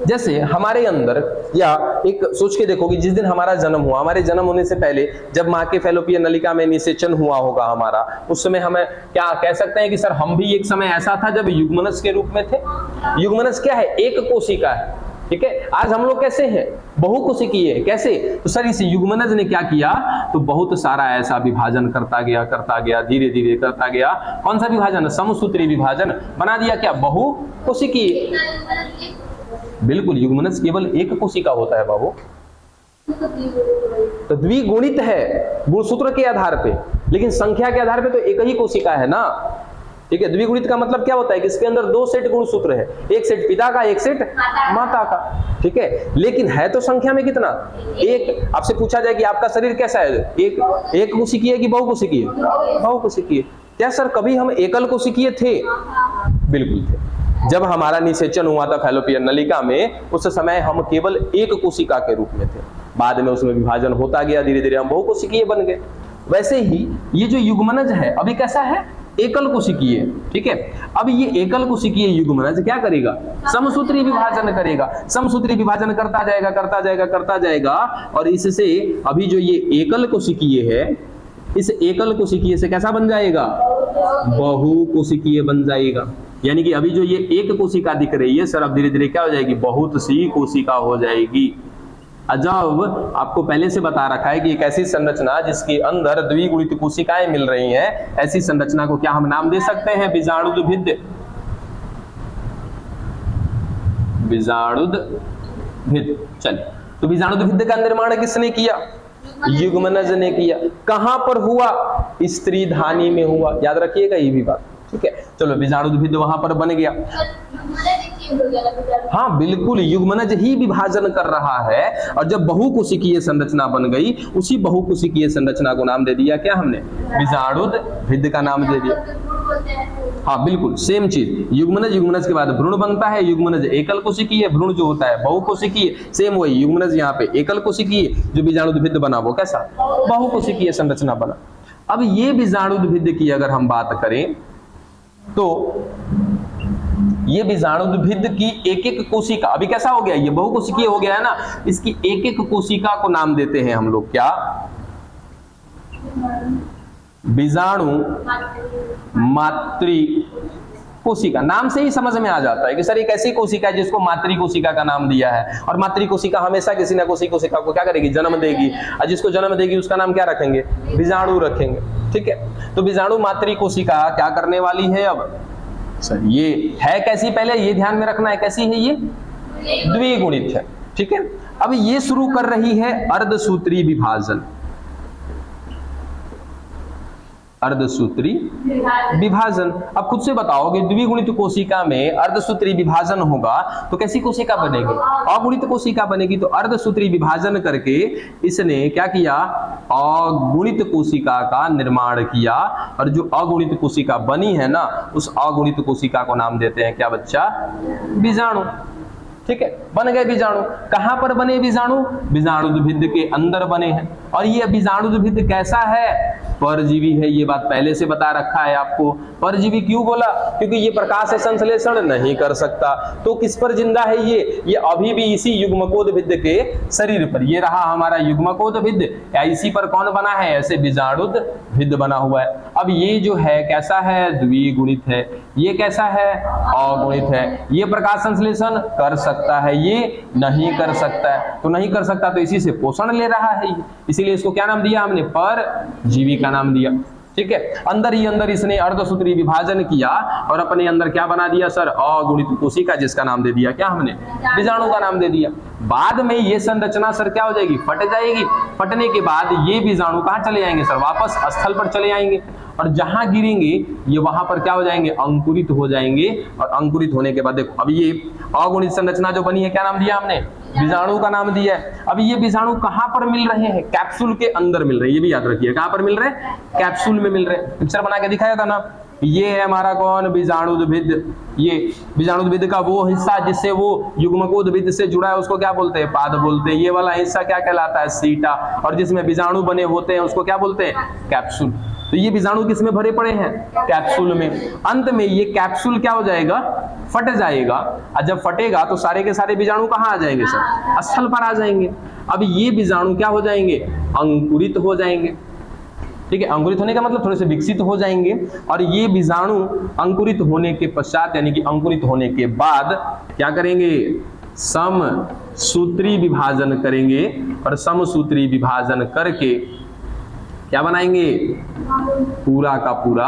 जैसे हमारे अंदर, या एक सोच के देखो कि जिस दिन हमारा जन्म हुआ, हमारे जन्म होने से पहले जब माँ के फैलोपियन नलिका में निषेचन हुआ होगा हमारा, उस समय हमें क्या कह सकते हैं कि सर हम भी एक समय ऐसा था जब युग्मनज के रूप में थे। युग्मनज क्या है, एक कोशिका है। ठीक है, आज हम लोग कैसे हैं, बहुकोशिकीय है। कैसे, तो सर इस युग्मनज ने क्या किया, तो बहुत सारा ऐसा विभाजन करता गया, धीरे धीरे करता गया। कौन सा विभाजन, समसूत्री विभाजन बना दिया, क्या, बहुकोशिकीय। बिल्कुल, युग्मनज केवल एक कोशिका होता है बाबू, तो द्विगुणित है गुणसूत्र के आधार पे, लेकिन संख्या के आधार पे तो एक ही कोशिका है ना। ठीक है, द्विगुणित का मतलब क्या होता है कि इसके अंदर दो सेट गुणसूत्र है, एक सेट पिता का, एक सेट माता का। ठीक है, लेकिन है तो संख्या में कितना, एक। आपसे पूछा जाए कि आपका शरीर कैसा है, एक कोशिकीय है कि बहुकोशिकीय, बहुकोशिकीय। क्या सर कभी हम एकल कोशिकीय थे, बिल्कुल थे। जब हमारा निषेचन हुआ था फैलोपियन नलिका में, उस समय हम केवल एक कोशिका के रूप में थे। बाद में उसमें विभाजन होता गया, धीरे धीरे हम बहुकोशिकीय बन गए। वैसे ही ये जो युग्मनज है अभी कैसा है, एकल कोशिकीय। ठीक है, अब ये एकल कोशिकीय युग्मनज क्या करेगा, समसूत्री विभाजन करेगा। समसूत्री विभाजन करता जाएगा और इससे अभी जो ये एकल कोशिकीय है, इस एकल कोशिकीय से कैसा बन जाएगा, बहुकोशिकीय बन जाएगा। यानी कि अभी जो ये एक कोशिका दिख रही है सर, अब धीरे धीरे क्या हो जाएगी, बहुत सी कोशिका हो जाएगी। जब आपको पहले से बता रखा है कि एक ऐसी संरचना जिसके अंदर द्विगुणित कोशिकाएं मिल रही हैं, ऐसी संरचना को क्या हम नाम दे सकते हैं, बीजाणुद्भिद। बीजाणुद्भिद। चलिए तो बीजाणुद्भिद का निर्माण किसने किया? युग्मनज ने किया। कहां पर हुआ? स्त्री धानी में हुआ। याद रखिएगा ये भी बात, ठीक है। चलो बीजाणुद्भिद वहां पर बन गया। हाँ बिल्कुल, युग्मनज ही विभाजन कर रहा है। और जब बहुकोशिकीय संरचना बन गई, उसी बहुकोशिकीय संरचना को नाम दे दिया क्या हमने? बीजाणुद्भिद का नाम दे दिया। हाँ बिल्कुल सेम चीज, युग्मनज, युग्मनज के बाद भ्रूण बनता है। युग्मनज एकल कोशिकीय, भ्रूण जो होता है बहुकोशिकीय। सेम वही युग्मनज यहाँ पे एकल कोशिकीय, जो बीजाणुद्भिद बना वो कैसा? बहुकोशिकीय संरचना बना। अब ये बीजाणुद्भिद की अगर हम बात करें तो ये बीजाणुद्भिद की एक एक कोशिका अभी कैसा हो गया? ये बहुकोशिकीय हो गया है ना। इसकी एक एक कोशिका को नाम देते हैं हम लोग क्या? बीजाणु मातृ कोशिका। नाम से ही समझ में आ जाता है कि सर एक ऐसी कोशिका है जिसको मातृ कोशिका का नाम दिया है। और मातृ कोशिका हमेशा किसी न किसी कोशिका को क्या करेगी? जन्म देगी। और जिसको जन्म देगी उसका नाम क्या रखेंगे? बीजाणु रखेंगे, ठीक है। तो बीजाणु मातृ कोशिका क्या करने वाली है? अब सर ये है कैसी? पहले ये ध्यान में रखना है, कैसी है ये? द्विगुणित है, ठीक है। अब ये शुरू कर रही है अर्धसूत्री विभाजन। अर्धसूत्री विभाजन। अब खुद से बताओ कि द्विगुणित कोशिका में अर्धसूत्री विभाजन होगा तो कैसी कोशिका बनेगी? अगुणित कोशिका बनेगी। तो अर्धसूत्री विभाजन करके इसने क्या किया? अगुणित कोशिका का निर्माण किया। और जो अगुणित कोशिका बनी है ना, उस अगुणित कोशिका को नाम देते हैं क्या बच्चा? बीजाणु, ठीक है। बन गए बीजाणु। कहां पर बने बीजाणु? बीजाणुद्भिद के अंदर बने हैं। और ये बीजाणुद्भिद कैसा है? परजीवी है। ये बात पहले से बता रखा है आपको। परजीवी क्यों बोला? क्योंकि ये प्रकाश संश्लेषण नहीं कर सकता। तो किस पर जिंदा है ये अभी भी इसी युग्मकोद्भिद के शरीर पर। ये रहा हमारा युग्मकोद्भिद। या इसी पर कौन बना है? ऐसे बीजाणुद्भिद बना हुआ है। अब ये जो है कैसा है? द्विगुणित है। ये कैसा है? अगुणित है। ये प्रकाश संश्लेषण कर सकता है, ये नहीं कर सकता है। तो नहीं कर सकता तो इसी से पोषण ले रहा है, इसीलिए इसको क्या नाम दिया हमने? परजीवी का नाम दिया, ठीक है। अंदर ही अंदर इसने अर्धसूत्री विभाजन किया और अपने अंदर क्या बना दिया सर? अगुणित कोशिका, जिसका नाम दे दिया क्या हमने? बीजाणु का नाम दे दिया। बाद में ये संरचना सर क्या हो जाएगी? फट जाएगी। फटने के बाद ये बीजाणु कहाँ चले जाएंगे सर? वापस स्थल पर चले आएंगे। और जहां गिरेंगे ये वहां पर क्या हो जाएंगे? अंकुरित हो जाएंगे। और अंकुरित होने के बाद देखो अब ये अगुणित संरचना जो बनी है क्या नाम दिया हमने? बीजाणु का नाम दिया है। अब ये बीजाणु कहां पर मिल रहे हैं? कैप्सूल के अंदर मिल रहे हैं। ये भी याद रखिए, कहां पर मिल रहे हैं? कैप्सूल में मिल रहे हैं। पिक्चर बना के दिखाया था ना। ये है हमारा कौन? बीजाणुद्भिद। ये बीजाणुद्भिद का वो हिस्सा जिससे वो युग्मकोद्भिद से जुड़ा है उसको क्या बोलते हैं? पाद बोलते हैं। ये वाला हिस्सा क्या कहलाता है? सीटा। और जिसमें बीजाणु बने होते हैं उसको क्या बोलते हैं? कैप्सूल। तो ये बीजाणु किसमें भरे पड़े हैं? कैप्सूल में। अंत में ये कैप्सूल क्या हो जाएगा? फट जाएगा। और जब फटेगा तो सारे के सारे बीजाणु कहाँ आ जाएंगे सर? स्थल पर आ जाएंगे। अब ये बीजाणु क्या हो जाएंगे? अंकुरित हो जाएंगे, ठीक है। अंकुरित होने का मतलब थोड़े से विकसित हो जाएंगे। और ये बीजाणु अंकुरित होने के पश्चात यानी कि अंकुरित होने के बाद क्या करेंगे? समसूत्री विभाजन करेंगे। और समसूत्री विभाजन करके क्या बनाएंगे? पूरा का पूरा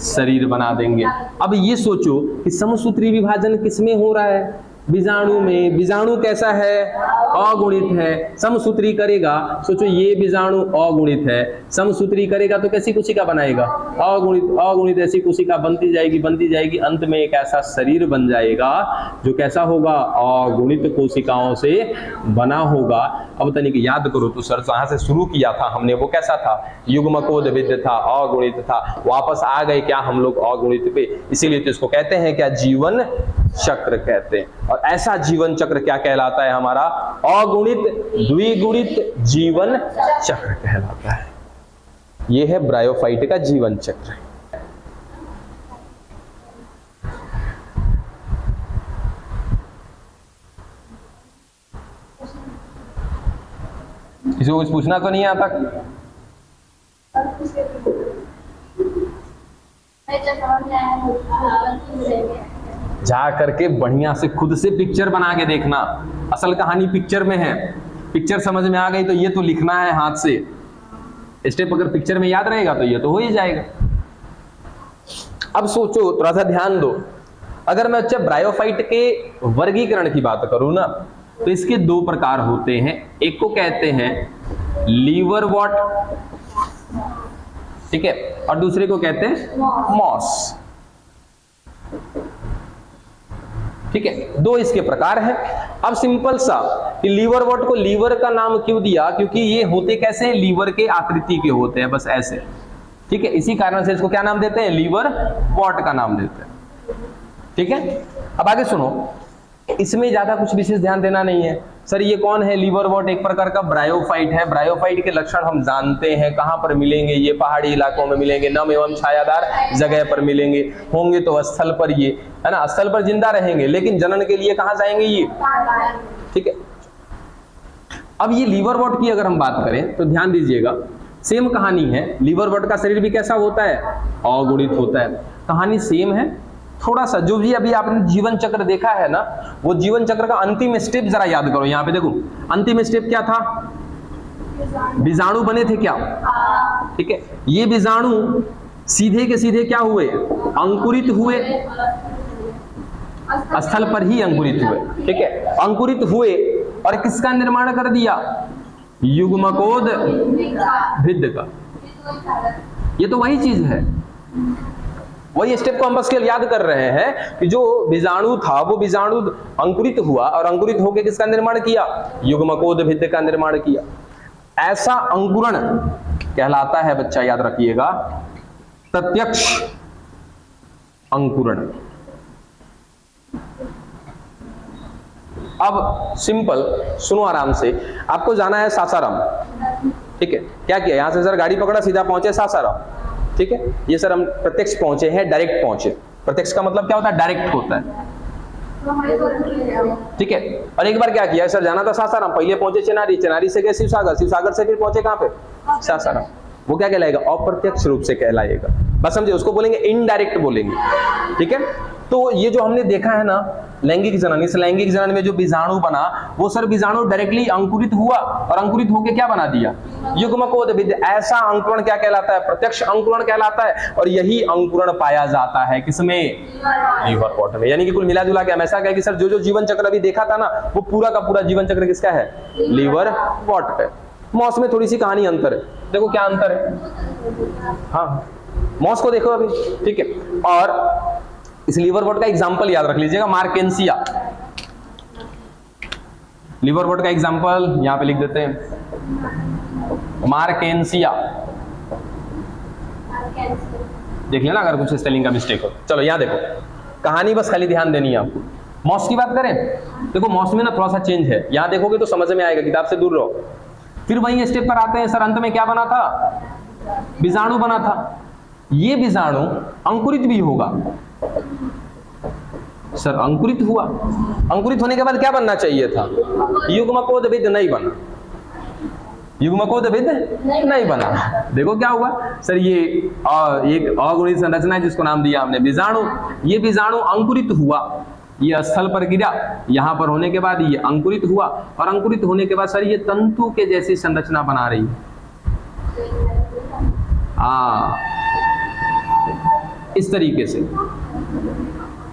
शरीर बना देंगे। अब ये सोचो कि समसूत्री विभाजन किसमें हो रहा है? बीजाणु में। बीजाणु कैसा है? अगुणित है। समसूत्री करेगा, सोचो ये बीजाणु अगुणित है, समसूत्री करेगा तो कैसी कोशिका बनाएगा? अगुणित। अगुणित ऐसी कोशिका बनती जाएगी, अंत में एक ऐसा शरीर बन जाएगा जो कैसा होगा? अगुणित कोशिकाओं से बना होगा। अब तनिक याद करो तो सर जहां से शुरू किया था हमने वो कैसा था? युग्मकोद्भिद था, अगुणित था। वापस आ गए क्या हम लोग? अगुणित पे। इसीलिए तो इसको कहते हैं क्या? जीवन चक्र कहते हैं। और ऐसा जीवन चक्र क्या कहलाता है हमारा? अगुणित द्विगुणित जीवन चक्र कहलाता है। यह है ब्रायोफाइट का जीवन चक्र। किसी को कुछ पूछना तो नहीं आता? जा करके बढ़िया से खुद से पिक्चर बना के देखना। असल कहानी पिक्चर में है। पिक्चर समझ में आ गई तो ये तो लिखना है हाथ से। स्टेप अगर पिक्चर में याद रहेगा तो ये तो हो ही जाएगा। अब सोचो, थोड़ा सा ध्यान दो। अगर मैं अच्छा ब्रायोफाइट के वर्गीकरण की बात करूं ना, तो इसके दो प्रकार होते हैं, एक को कहते हैं लीवर वॉट, ठीक है, और दूसरे को कहते हैं मॉस, ठीक है। दो इसके प्रकार हैं। अब सिंपल सा कि लीवर वॉट को लीवर का नाम क्यों दिया, क्योंकि ये होते कैसे हैं, लीवर के आकृति के होते हैं, बस ऐसे, ठीक है। इसी कारण से इसको क्या नाम देते हैं, लीवर वॉट का नाम देते हैं, ठीक है। अब आगे सुनो, इसमें ज्यादा कुछ विशेष ध्यान देना नहीं है। सर ये कौन है, लीवर वॉट एक प्रकार का ब्रायोफाइट है। ब्रायोफाइट के लक्षण हम जानते हैं, कहां पर मिलेंगे, ये पहाड़ी इलाकों में मिलेंगे, नम एवं छायादार जगह पर मिलेंगे, होंगे तो स्थल पर, ये है ना, स्थल पर जिंदा रहेंगे, लेकिन जनन के लिए कहां जाएंगे ये, ठीक है। अब ये लीवर वॉट की अगर हम बात करें तो ध्यान दीजिएगा, सेम कहानी है। लीवर वॉट का शरीर भी कैसा होता है, अगुणित होता है, कहानी सेम है। थोड़ा सा जो भी अभी आपने जीवन चक्र देखा है ना, वो जीवन चक्र का अंतिम स्टेप जरा याद करो। यहाँ पे देखो, अंतिम स्टेप क्या था, बीजाणु बने थे क्या, ठीक है। ये बीजाणु सीधे के सीधे क्या हुए, अंकुरित हुए, स्थल पर ही अंकुरित हुए, ठीक है। अंकुरित हुए और किसका निर्माण कर दिया, युग्मकोद भिद्ध का। ये तो वही चीज है, वही स्टेप को हम बस केवल याद कर रहे हैं कि जो बीजाणु था वो बीजाणु अंकुरित हुआ और अंकुरित होकर किसका निर्माण किया, युग्मकोद भिद्ध का निर्माण किया। ऐसा अंकुरण कहलाता है, बच्चा याद रखिएगा, प्रत्यक्ष अंकुरण। अब सिंपल सुनो आराम से, आपको जाना है सासाराम, ठीक है। क्या किया, यहां से सर गाड़ी पकड़ा, सीधा पहुंचे सासाराम, ठीक है। ये सर हम प्रत्यक्ष पहुंचे हैं, डायरेक्ट पहुंचे। प्रत्यक्ष का मतलब क्या होता है, डायरेक्ट होता है, ठीक है। और एक बार क्या किया सर, जाना था सासाराम, पहले पहुंचे चेनारी, चेनारी से गए शिवसागर, शिवसागर से फिर पहुंचे कहां पे, सासाराम। वो क्या कहलाएगा, अप्रत्यक्ष रूप से कहलाएगा, बस समझे, उसको बोलेंगे इनडायरेक्ट बोलेंगे, ठीक है। तो ये जो हमने देखा है ना लैंगिक जनन, इस लैंगिक जनन में जो बीजाणु बना, वो सर बीजाणु डायरेक्टली अंकुरित हुआ और अंकुरित होकर क्या बना दिया, युग्मकोद भिद्ध। ऐसा अंकुरण क्या कहलाता है, प्रत्यक्ष अंकुरण कहलाता है। और यही अंकुरण पाया जाता है किसमें, लीवर वॉट में। यानी कि कुल मिला जुला के हम ऐसा कहें कि सर जो जो जीवन चक्र अभी देखा था ना, वो पूरा का पूरा जीवन चक्र किसका है, लीवर वॉट पे। मॉस में थोड़ी सी कहानी अंतर है, देखो क्या अंतर है, हाँ मॉस को देखो अभी, ठीक है। और इस लीवर वॉट का एग्जांपल याद रख लीजिएगा, मार्केंसिया। लीवर वॉट का एग्जांपल यहां पे लिख देते हैं, मार्केंसिया। देख लेना अगर कुछ स्पेलिंग का मिस्टेक हो। चलो यहां देखो, कहानी बस खाली ध्यान देनी है आपको। मॉस की बात करें, देखो मॉस में ना थोड़ा सा चेंज है, यहां देखोगे तो समझ में आएगा, किताब से दूर रहो। फिर वही स्टेप पर आते हैं सर, अंत में क्या बना था, बीजाणु बना था। ये बीजाणु अंकुरित भी होगा सर, अंकुरित हुआ, अंकुरित होने के बाद क्या बनना चाहिए था, युग्मकोद भिद्ध नहीं बना, युग्मकोद भिद्ध नहीं बना। देखो क्या हुआ सर, ये एक अगुणित संरचना है जिसको नाम दिया हमने बीजाणु। ये बीजाणु अंकुरित हुआ, ये स्थल पर गिरा, यहां पर होने के बाद ये अंकुरित हुआ, और अंकुरित होने के बाद सर ये तंतु के जैसी संरचना बना रही है, इस तरीके से,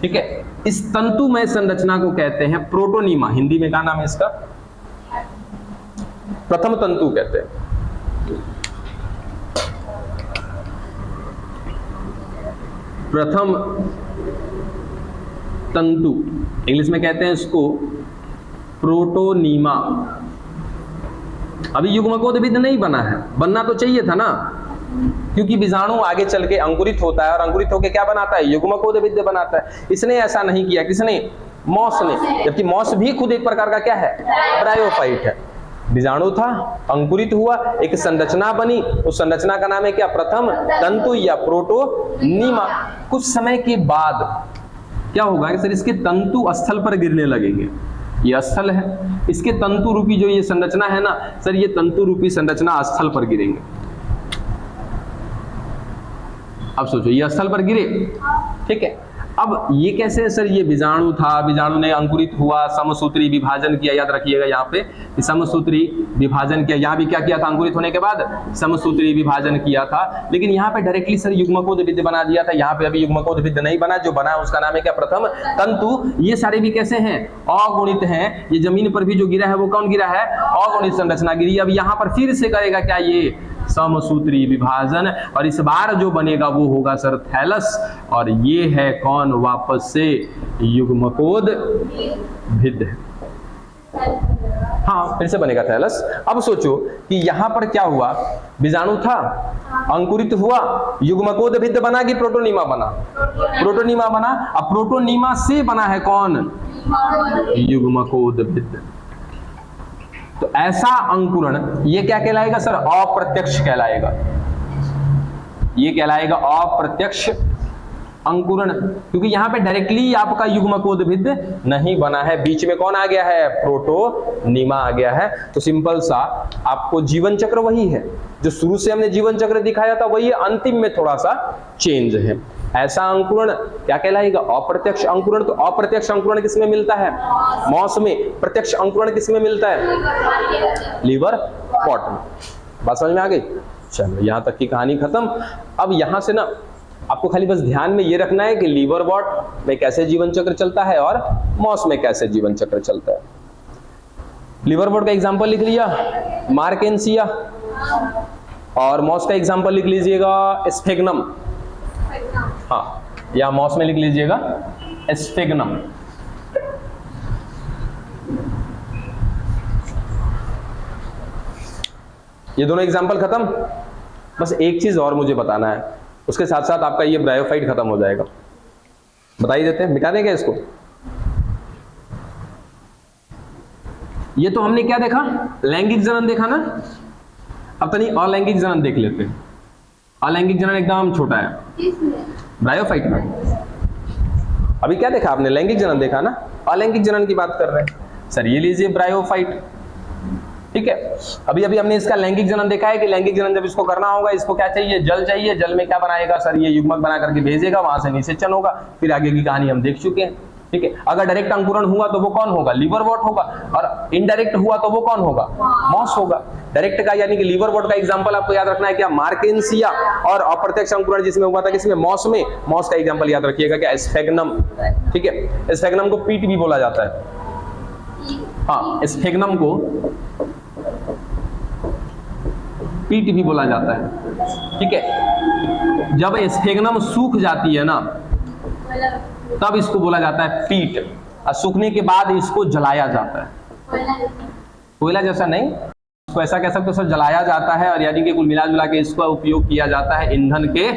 ठीक है। इस तंतुमय संरचना को कहते हैं प्रोटोनीमा। हिंदी में क्या नाम है इसका, प्रथम तंतु कहते हैं। प्रथम तंतु इंग्लिश में कहते हैं इसको प्रोटोनीमा। अभी युग्मकोद भिद्ध नहीं बना है, बनना तो चाहिए था ना, क्योंकि बीजाणु आगे चल के अंकुरित होता है और अंकुरित होकर क्या बनाता है, युग्मकोद भिद्ध बनाता है। इसने ऐसा नहीं किया, किसने, मॉस ने। जबकि मॉस भी खुद एक प्रकार का क्या है, ब्रायोफाइट है। बीजाणु था, अंकुरित हुआ, एक संरचना बनी, उस संरचना का नाम है क्या, प्रथम तंतु या प्रोटोनीमा। कुछ समय के बाद क्या होगा कि सर इसके तंतु स्थल पर गिरने लगेंगे। ये स्थल है, इसके तंतु रूपी जो ये संरचना है ना सर, ये तंतु रूपी संरचना स्थल पर गिरेंगे। अब सोचो, ये स्थल पर गिरे, ठीक है। अब ये कैसे है सर, ये बीजाणु था, बीजाणु ने अंकुरित हुआ, समसूत्री विभाजन किया, याद रखिएगा यहाँ पे कि समसूत्री विभाजन किया, यहाँ भी क्या किया था, अंकुरित होने के बाद समसूत्री विभाजन किया था, लेकिन यहाँ पे डायरेक्टली सर युग्मकोद भिद्ध बना दिया था। यहाँ पे अभी युग्मकोद भिद्ध नहीं बना, जो बना उसका नाम है क्या, प्रथम तंतु। ये सारे भी कैसे हैं, अगुणित हैं। ये जमीन पर भी जो गिरा है वो कौन गिरा है, अगुणित संरचना गिरी। अब यहाँ पर फिर से करेगा क्या, ये समसूत्री विभाजन, और इस बार जो बनेगा वो होगा सर थैलस, और ये है कौन, वापस से युग्मकोद भिद्ध। हाँ, फिर से बनेगा थैलस। अब सोचो कि यहां पर क्या हुआ, बीजाणु था, अंकुरित हुआ, युग्मकोद भिद्ध बना कि प्रोटोनीमा बना, प्रोटोनीमा बना। अब प्रोटोनीमा से बना है कौन, युग्मकोद भिद्ध। तो ऐसा अंकुरण ये क्या कहलाएगा सर, अप्रत्यक्ष कहलाएगा। ये कहलाएगा अप्रत्यक्ष अंकुरण, क्योंकि यहां पे डायरेक्टली आपका युग्मकोद भिद्ध नहीं बना है, बीच में कौन आ गया है, प्रोटोनीमा आ गया है। तो सिंपल सा आपको जीवन चक्र वही है जो शुरू से हमने जीवन चक्र दिखाया था, वही अंतिम में थोड़ा सा चेंज है। ऐसा अंकुरण क्या कहलाएगा, अप्रत्यक्ष अंकुरण। तो अप्रत्यक्ष अंकुरण किसमें मिलता है, मॉस में। प्रत्यक्ष अंकुरण किसमें मिलता है, लीवर पॉट में। बात समझ में आ गई। चलो यहां तक की कहानी खत्म। अब यहां से ना आपको खाली बस ध्यान में ये रखना है कि लीवर बॉट में कैसे जीवन चक्र चलता है और मॉस में कैसे जीवन चक्र चलता है। लीवर बॉट का एग्जांपल लिख लिया मार्केंसिया, और मॉस का एग्जांपल लिख लीजिएगा स्फेग्नम। हाँ, या मॉस में लिख लीजिएगा स्फेग्नम। ये दोनों एग्जांपल खत्म। बस एक चीज और मुझे बताना है, उसके साथ साथ आपका ये ब्रायोफाइट खत्म हो जाएगा। बता ही देते हैं, मिटा देंगे इसको। ये तो हमने क्या देखा, लैंगिक जनन देखा ना। अब तनी अलैंगिक जनन देख लेते हैं। अलैंगिक जनन एकदम छोटा है ब्रायोफाइट में। अभी क्या देखा आपने, लैंगिक जनन देखा ना, अलैंगिक जनन की बात कर रहे हैं सर। ये लीजिए ब्रायोफाइट, ठीक है। अभी अभी हमने इसका लैंगिक जनन देखा है कि लैंगिक जनन जब इसको करना होगा, इसको क्या चाहिए, जल चाहिए। जल में क्या बनाएगा सर, ये युग्मक बना करके भेजेगा, वहां से निषेचन होगा। फिर आगे की कहानी हम देख चुके हैं, ठीक है। अगर डायरेक्ट अंकुरण हुआ तो वो कौन होगा, लीवर बॉट होगा, और इनडायरेक्ट हुआ तो वो कौन होगा, मॉस होगा। डायरेक्ट का यानी कि लीवर बॉट का एग्जांपल आपको याद रखना है क्या, मार्केंसिया, और अप्रत्यक्ष अंकुरण जिसमें हुआ था किसमें, मॉस में। मॉस का एग्जांपल याद रखिएगा क्या, स्फेग्नम, ठीक है। स्फेग्नम को पीट भी बोला जाता है। हाँ, स्फेग्नम को पीट भी बोला जाता है, ठीक है। जब स्फेग्नम सूख जाती है ना, तब इसको बोला जाता है पीट, और सूखने के बाद इसको जलाया जाता है। कोयला जैसा नहीं, इसको ऐसा कह सकते हो सर, जलाया जाता है, और यानी कि कुल मिला जुला के इसका उपयोग किया जाता है ईंधन के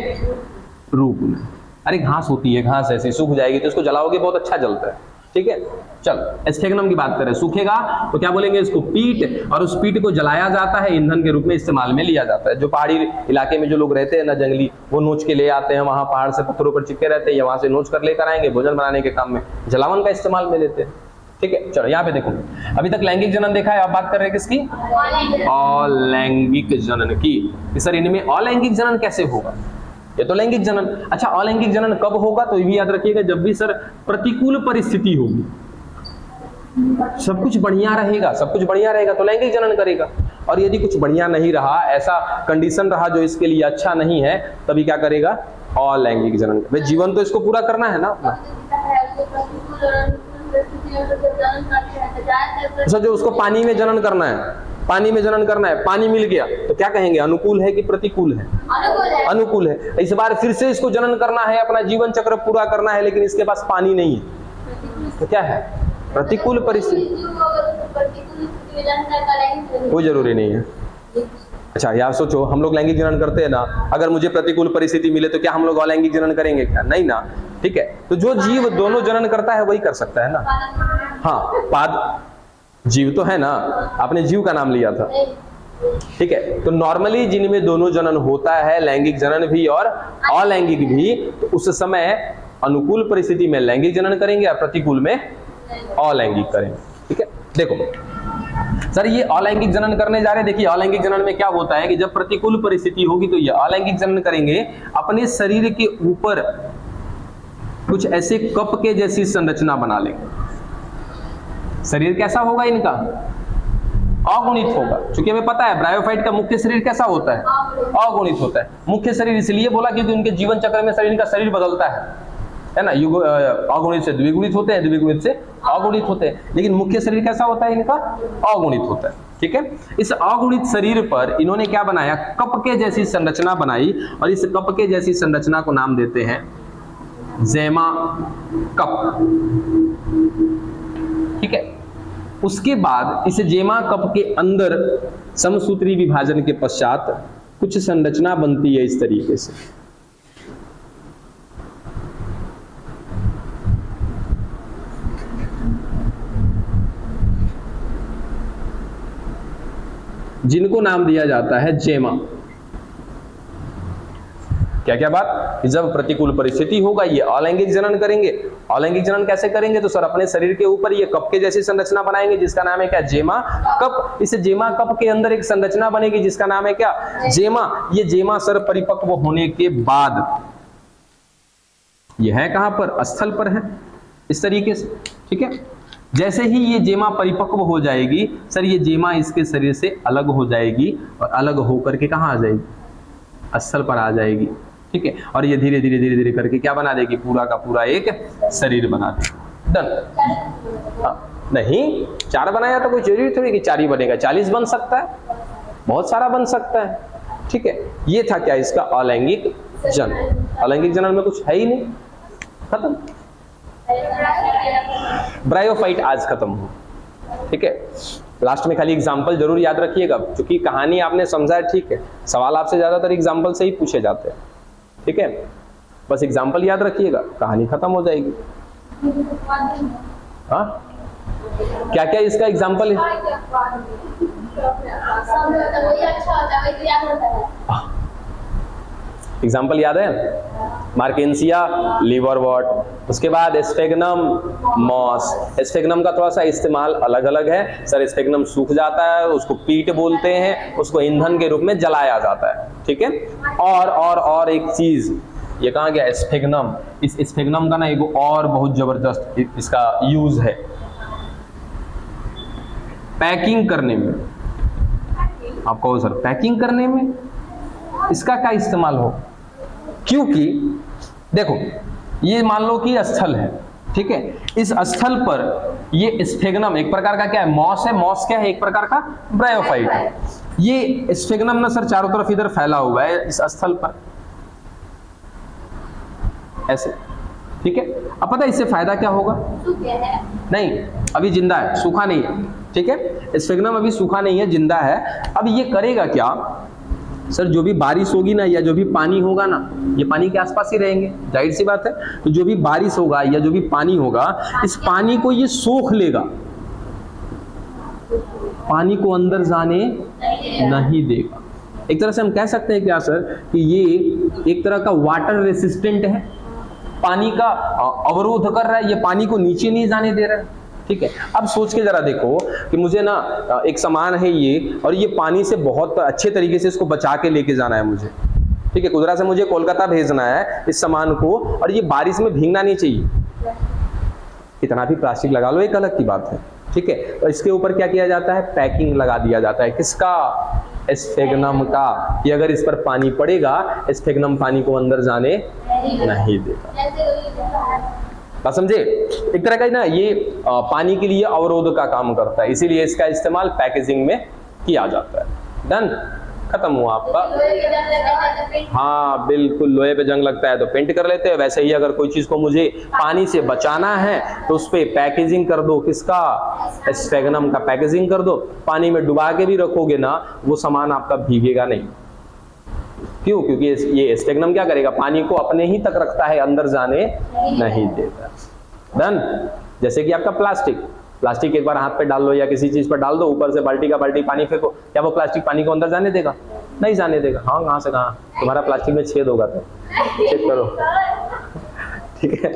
रूप में। अरे घास होती है, घास ऐसे सूख जाएगी तो इसको जलाओगे, बहुत अच्छा जलता है, ठीक है। चल स्फेग्नम की बात करें, सूखेगा तो क्या बोलेंगे इसको, पीट, और उस पीट को जलाया जाता है, ईंधन के रूप में इस्तेमाल में लिया जाता है। जो पहाड़ी इलाके में जो लोग रहते हैं ना, जंगली, वो नोच के ले आते हैं, वहां पहाड़ से पत्थरों पर चिपके रहते हैं, या वहां से नोच कर लेकर आएंगे, भोजन बनाने के काम में जलावन का इस्तेमाल में लेते हैं, ठीक है। चलो यहाँ पे देखो, अभी तक लैंगिक जनन देखा है, अब बात कर रहे हैं किसकी, अलैंगिक जनन की। सर इनमें अलैंगिक जनन कैसे होगा, ये तो लैंगिक जनन। अच्छा, अलैंगिक जनन कब होगा, तो ये भी याद रखिएगा, जब भी सर प्रतिकूल परिस्थिति होगी, सब कुछ बढ़िया रहेगा, सब कुछ बढ़िया रहेगा तो लैंगिक जनन करेगा। और यदि कुछ बढ़िया नहीं रहा, ऐसा कंडीशन रहा जो इसके लिए अच्छा नहीं है, तभी क्या करेगा, अलैंगिक जनन। भाई जीवन तो इसको पूरा करना है ना अपना। अच्छा, जो उसको पानी में जनन करना है, पानी में जनन करना है, पानी मिल गया तो क्या कहेंगे, अनुकूल है कि प्रतिकूल है, अनुकूल है। इस बार फिर से इसको जनन करना है, अपना जीवन चक्र पूरा करना है, लेकिन इसके पास पानी नहीं है, तो क्या है, प्रतिकूल परिस्थिति। कोई जरूरी नहीं है। अच्छा यार सोचो, हम लोग लैंगिक जनन करते हैं ना, अगर मुझे प्रतिकूल परिस्थिति मिले तो क्या हम लोग अलैंगिक जनन करेंगे क्या, नहीं ना, ठीक है। तो जो जीव दोनों जनन करता है वही कर सकता है ना। हाँ, पाद जीव तो है ना, आपने जीव का नाम लिया था, ठीक है। तो नॉर्मली जिनमें दोनों जनन होता है, लैंगिक जनन भी और अलैंगिक भी, तो उस समय अनुकूल परिस्थिति में लैंगिक जनन करेंगे और प्रतिकूल में अलैंगिक करेंगे, ठीक है। देखो सर, ये अलैंगिक जनन करने जा रहे हैं। देखिए अलैंगिक जनन में क्या होता है कि जब प्रतिकूल परिस्थिति होगी तो ये अलैंगिक जनन करेंगे, अपने शरीर के ऊपर कुछ ऐसे कप के जैसी संरचना बना लेंगे। शरीर कैसा होगा इनका? अगुणित होगा, क्योंकि हमें पता है ब्रायोफाइट का मुख्य शरीर कैसा होता है? अगुणित होता है। मुख्य शरीर इसलिए बोला क्योंकि उनके जीवन चक्र में शरीर का शरीर बदलता है ना। अगुणित से द्विगुणित होते हैं, द्विगुणित से अगुणित होते हैं, लेकिन मुख्य शरीर कैसा होता है इनका? अगुणित होता है। ठीक है, इस अगुणित शरीर पर इन्होंने क्या बनाया? कप के जैसी संरचना बनाई, और इस कप के जैसी संरचना को नाम देते हैं ज़ेमा कप। ठीक है, उसके बाद इस जेमा कप के अंदर समसूत्री विभाजन के पश्चात कुछ संरचना बनती है इस तरीके से। जिनको नाम दिया जाता है जेमा। क्या क्या बात? जब प्रतिकूल परिस्थिति होगा ये अलैंगिक जनन करेंगे। अलैंगिक जनन कैसे करेंगे? तो सर अपने शरीर के ऊपर ये कप के जैसी संरचना बनाएंगे जिसका नाम है क्या? जेमा कप। इस जेमा कप के अंदर एक संरचना बनेगी जिसका नाम है क्या? जेमा। ये जेमा सर परिपक्व होने के बाद ये है कहां पर? स्थल पर है, इस तरीके से। ठीक है, जैसे ही ये जेमा परिपक्व हो जाएगी सर, ये जेमा इसके शरीर से अलग हो जाएगी और अलग होकर के कहां आ जाएगी? स्थल पर आ जाएगी। ठीक है, और ये धीरे धीरे धीरे धीरे करके क्या बना देगी? पूरा का पूरा एक शरीर बना देगी। डन? नहीं, 4 बनाया तो कोई जरूरी थोड़ी कि 4 ही बनेगा, 40 बन सकता है, बहुत सारा बन सकता है। ठीक है, ये था क्या? इसका अलैंगिक जनन। अलैंगिक जनन में कुछ है ही नहीं, खत्म। ब्रायोफाइट आज खत्म हो। ठीक है, लास्ट में खाली एग्जाम्पल जरूर याद रखिएगा, क्योंकि कहानी आपने समझा है, ठीक है, सवाल आपसे ज्यादातर एग्जाम्पल से ही पूछे जाते हैं। ठीक है, बस एग्जाम्पल याद रखिएगा, कहानी खत्म हो जाएगी। हाँ, क्या क्या इसका एग्जाम्पल है? एग्जाम्पल याद है? मार्केंसिया लिवरवॉट, उसके बाद स्फेग्नम मॉस। स्फेग्नम का थोड़ा सा इस्तेमाल अलग अलग है सर। स्फेग्नम सूख जाता है, उसको पीट बोलते हैं, उसको ईंधन के रूप में जलाया जाता है। ठीक है, और एक चीज, ये कहाँ गया? स्फेग्नम। इस स्फेग्नम का ना एक और बहुत जबरदस्त इसका यूज है पैकिंग करने में। आप कहो सर पैकिंग करने में इसका क्या इस्तेमाल हो? क्योंकि देखो, ये मान लो कि स्थल है, ठीक है, इस स्थल पर ये स्फेग्नम एक प्रकार का क्या है? मॉस है। मॉस क्या है? एक प्रकार का ब्रायोफाइट है। ये स्फेग्नम ना सर चारों तरफ इधर फैला हुआ है इस स्थल पर, ऐसे। ठीक है, अब पता है इससे फायदा क्या होगा? नहीं, अभी जिंदा है, सूखा नहीं है। ठीक है, स्फेग्नम अभी सूखा नहीं है, जिंदा है। अब ये करेगा क्या सर? जो भी बारिश होगी ना, या जो भी पानी होगा ना, ये पानी के आसपास ही रहेंगे, जाहिर सी बात है। तो जो भी बारिश होगा या जो भी पानी होगा, इस पानी को ये सोख लेगा, पानी को अंदर जाने नहीं देगा। एक तरह से हम कह सकते हैं क्या सर कि ये एक तरह का वाटर रेसिस्टेंट है, पानी का अवरोध कर रहा है, ये पानी को नीचे नहीं जाने दे रहा है। ठीक है, अब सोच के जरा देखो कि मुझे ना एक सामान है ये, और ये पानी से बहुत अच्छे तरीके से इसको बचा के लेके जाना है मुझे। ठीक है, कुदरा से मुझे कोलकाता भेजना है इस सामान को, और ये बारिश में भीगना नहीं चाहिए। इतना भी प्लास्टिक लगा लो, एक अलग की बात है। ठीक है, तो इसके ऊपर क्या किया जाता है? पैकिंग लगा दिया जाता है। किसका? स्फेग्नम का। कि अगर इस पर पानी पड़ेगा, स्फेग्नम पानी को अंदर जाने नहीं देगा। बात समझे? एक तरह का ना ये पानी के लिए अवरोध का काम करता है, इसीलिए इसका इस्तेमाल पैकेजिंग में किया जाता है। डन? खत्म हुआ आपका। हाँ बिल्कुल, लोहे पे जंग लगता है तो पेंट कर लेते हैं, वैसे ही अगर कोई चीज को मुझे पानी से बचाना है तो उस पे पैकेजिंग कर दो। किसका? स्फेग्नम का पैकेजिंग कर दो। पानी में डुबा के भी रखोगे ना, वो सामान आपका भीगेगा नहीं। क्यों? क्योंकि ये स्फेग्नम क्या करेगा? पानी को अपने ही तक रखता है, अंदर जाने नहीं देता। डन? जैसे कि आपका प्लास्टिक एक बार हाथ पे डाल लो या किसी चीज पर डाल दो, ऊपर से बाल्टी का बाल्टी पानी फेंको, क्या वो प्लास्टिक पानी को अंदर जाने देगा? नहीं जाने देगा। हाँ, कहाँ से कहाँ? तुम्हारा प्लास्टिक में छेद होगा तो चेक करो। ठीक है।